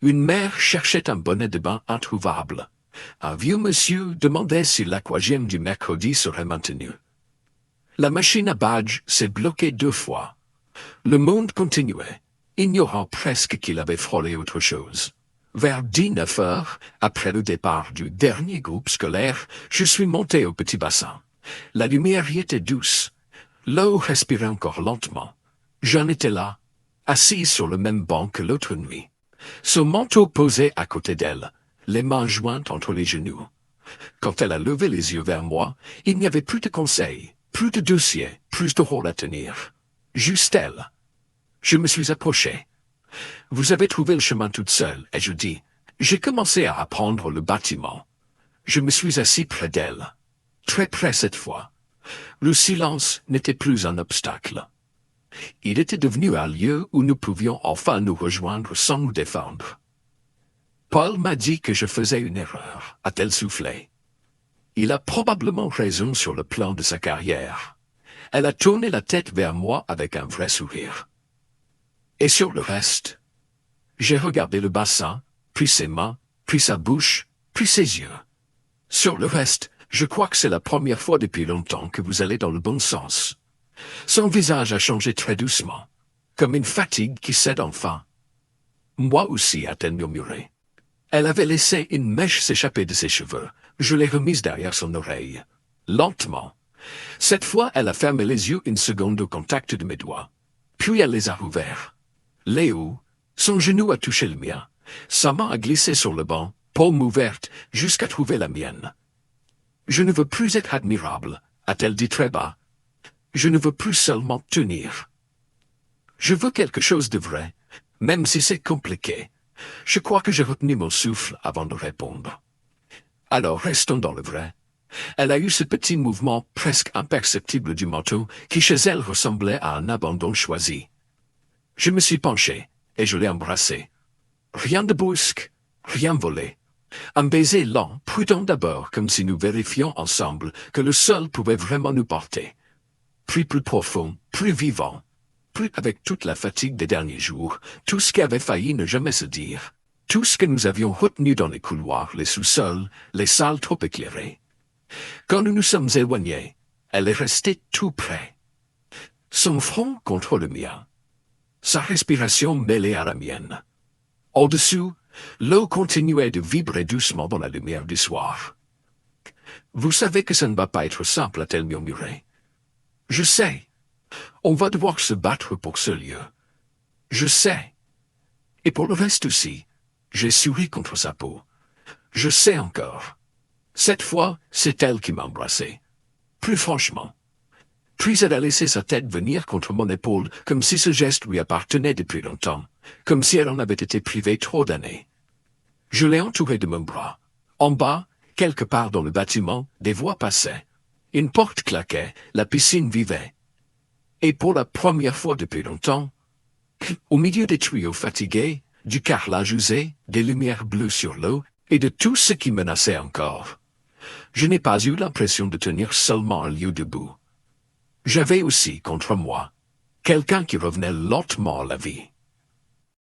Une mère cherchait un bonnet de bain introuvable. Un vieux monsieur demandait si l'aquagème du mercredi serait maintenu. La machine à badge s'est bloquée 2 fois. Le monde continuait, ignorant presque qu'il avait frôlé autre chose. Vers 19 heures, après le départ du dernier groupe scolaire, je suis monté au petit bassin. La lumière y était douce. L'eau respirait encore lentement. J'en étais là, assise sur le même banc que l'autre nuit. Son manteau posé à côté d'elle, les mains jointes entre les genoux. Quand elle a levé les yeux vers moi, il n'y avait plus de conseils, plus de dossiers, plus de rôle à tenir. Juste elle. Je me suis approché. Vous avez trouvé le chemin toute seule, ai-je dit. J'ai commencé à apprendre le bâtiment. Je me suis assis près d'elle. Très près cette fois. Le silence n'était plus un obstacle. Il était devenu un lieu où nous pouvions enfin nous rejoindre sans nous défendre. Paul m'a dit que je faisais une erreur, a-t-elle soufflé. Il a probablement raison sur le plan de sa carrière. Elle a tourné la tête vers moi avec un vrai sourire. Et sur le reste, j'ai regardé le bassin, puis ses mains, puis sa bouche, puis ses yeux. Sur le reste, je crois que c'est la première fois depuis longtemps que vous allez dans le bon sens. Son visage a changé très doucement, comme une fatigue qui cède enfin. Moi aussi, a-t-elle murmuré. Elle avait laissé une mèche s'échapper de ses cheveux. Je l'ai remise derrière son oreille. lentement. Cette fois, elle a fermé les yeux une seconde au contact de mes doigts. Puis elle les a ouverts. Léo, son genou a touché le mien. Sa main a glissé sur le banc, paume ouverte, jusqu'à trouver la mienne. Je ne veux plus être admirable, a-t-elle dit très bas. Je ne veux plus seulement tenir. Je veux quelque chose de vrai, même si c'est compliqué. Je crois que j'ai retenu mon souffle avant de répondre. Alors restons dans le vrai. Elle a eu ce petit mouvement presque imperceptible du manteau qui chez elle ressemblait à un abandon choisi. Je me suis penché et je l'ai embrassé. Rien de brusque, rien volé. Un baiser lent, prudent d'abord, comme si nous vérifions ensemble que le sol pouvait vraiment nous porter. Puis plus profond, plus vivant, plus avec toute la fatigue des derniers jours, tout ce qui avait failli ne jamais se dire, tout ce que nous avions retenu dans les couloirs, les sous-sols, les salles trop éclairées. Quand nous nous sommes éloignés, elle est restée tout près. Son front contre le mien. Sa respiration mêlée à la mienne. Au-dessous, l'eau continuait de vibrer doucement dans la lumière du soir. « Vous savez que ça ne va pas être simple, a-t-elle murmuré. « Je sais. On va devoir se battre pour ce lieu. Je sais. Et pour le reste aussi, j'ai souri contre sa peau. Je sais encore. Cette fois, c'est elle qui m'a embrassé. Plus franchement. Puis elle a laissé sa tête venir contre mon épaule, comme si ce geste lui appartenait depuis longtemps, comme si elle en avait été privée trop d'années. Je l'ai entourée de mon bras. En bas, quelque part dans le bâtiment, des voix passaient. Une porte claquait, la piscine vivait. Et pour la première fois depuis longtemps, au milieu des tuyaux fatigués, du carrelage usé, des lumières bleues sur l'eau, et de tout ce qui menaçait encore, je n'ai pas eu l'impression de tenir seulement un lieu debout. J'avais aussi contre moi quelqu'un qui revenait lentement à la vie.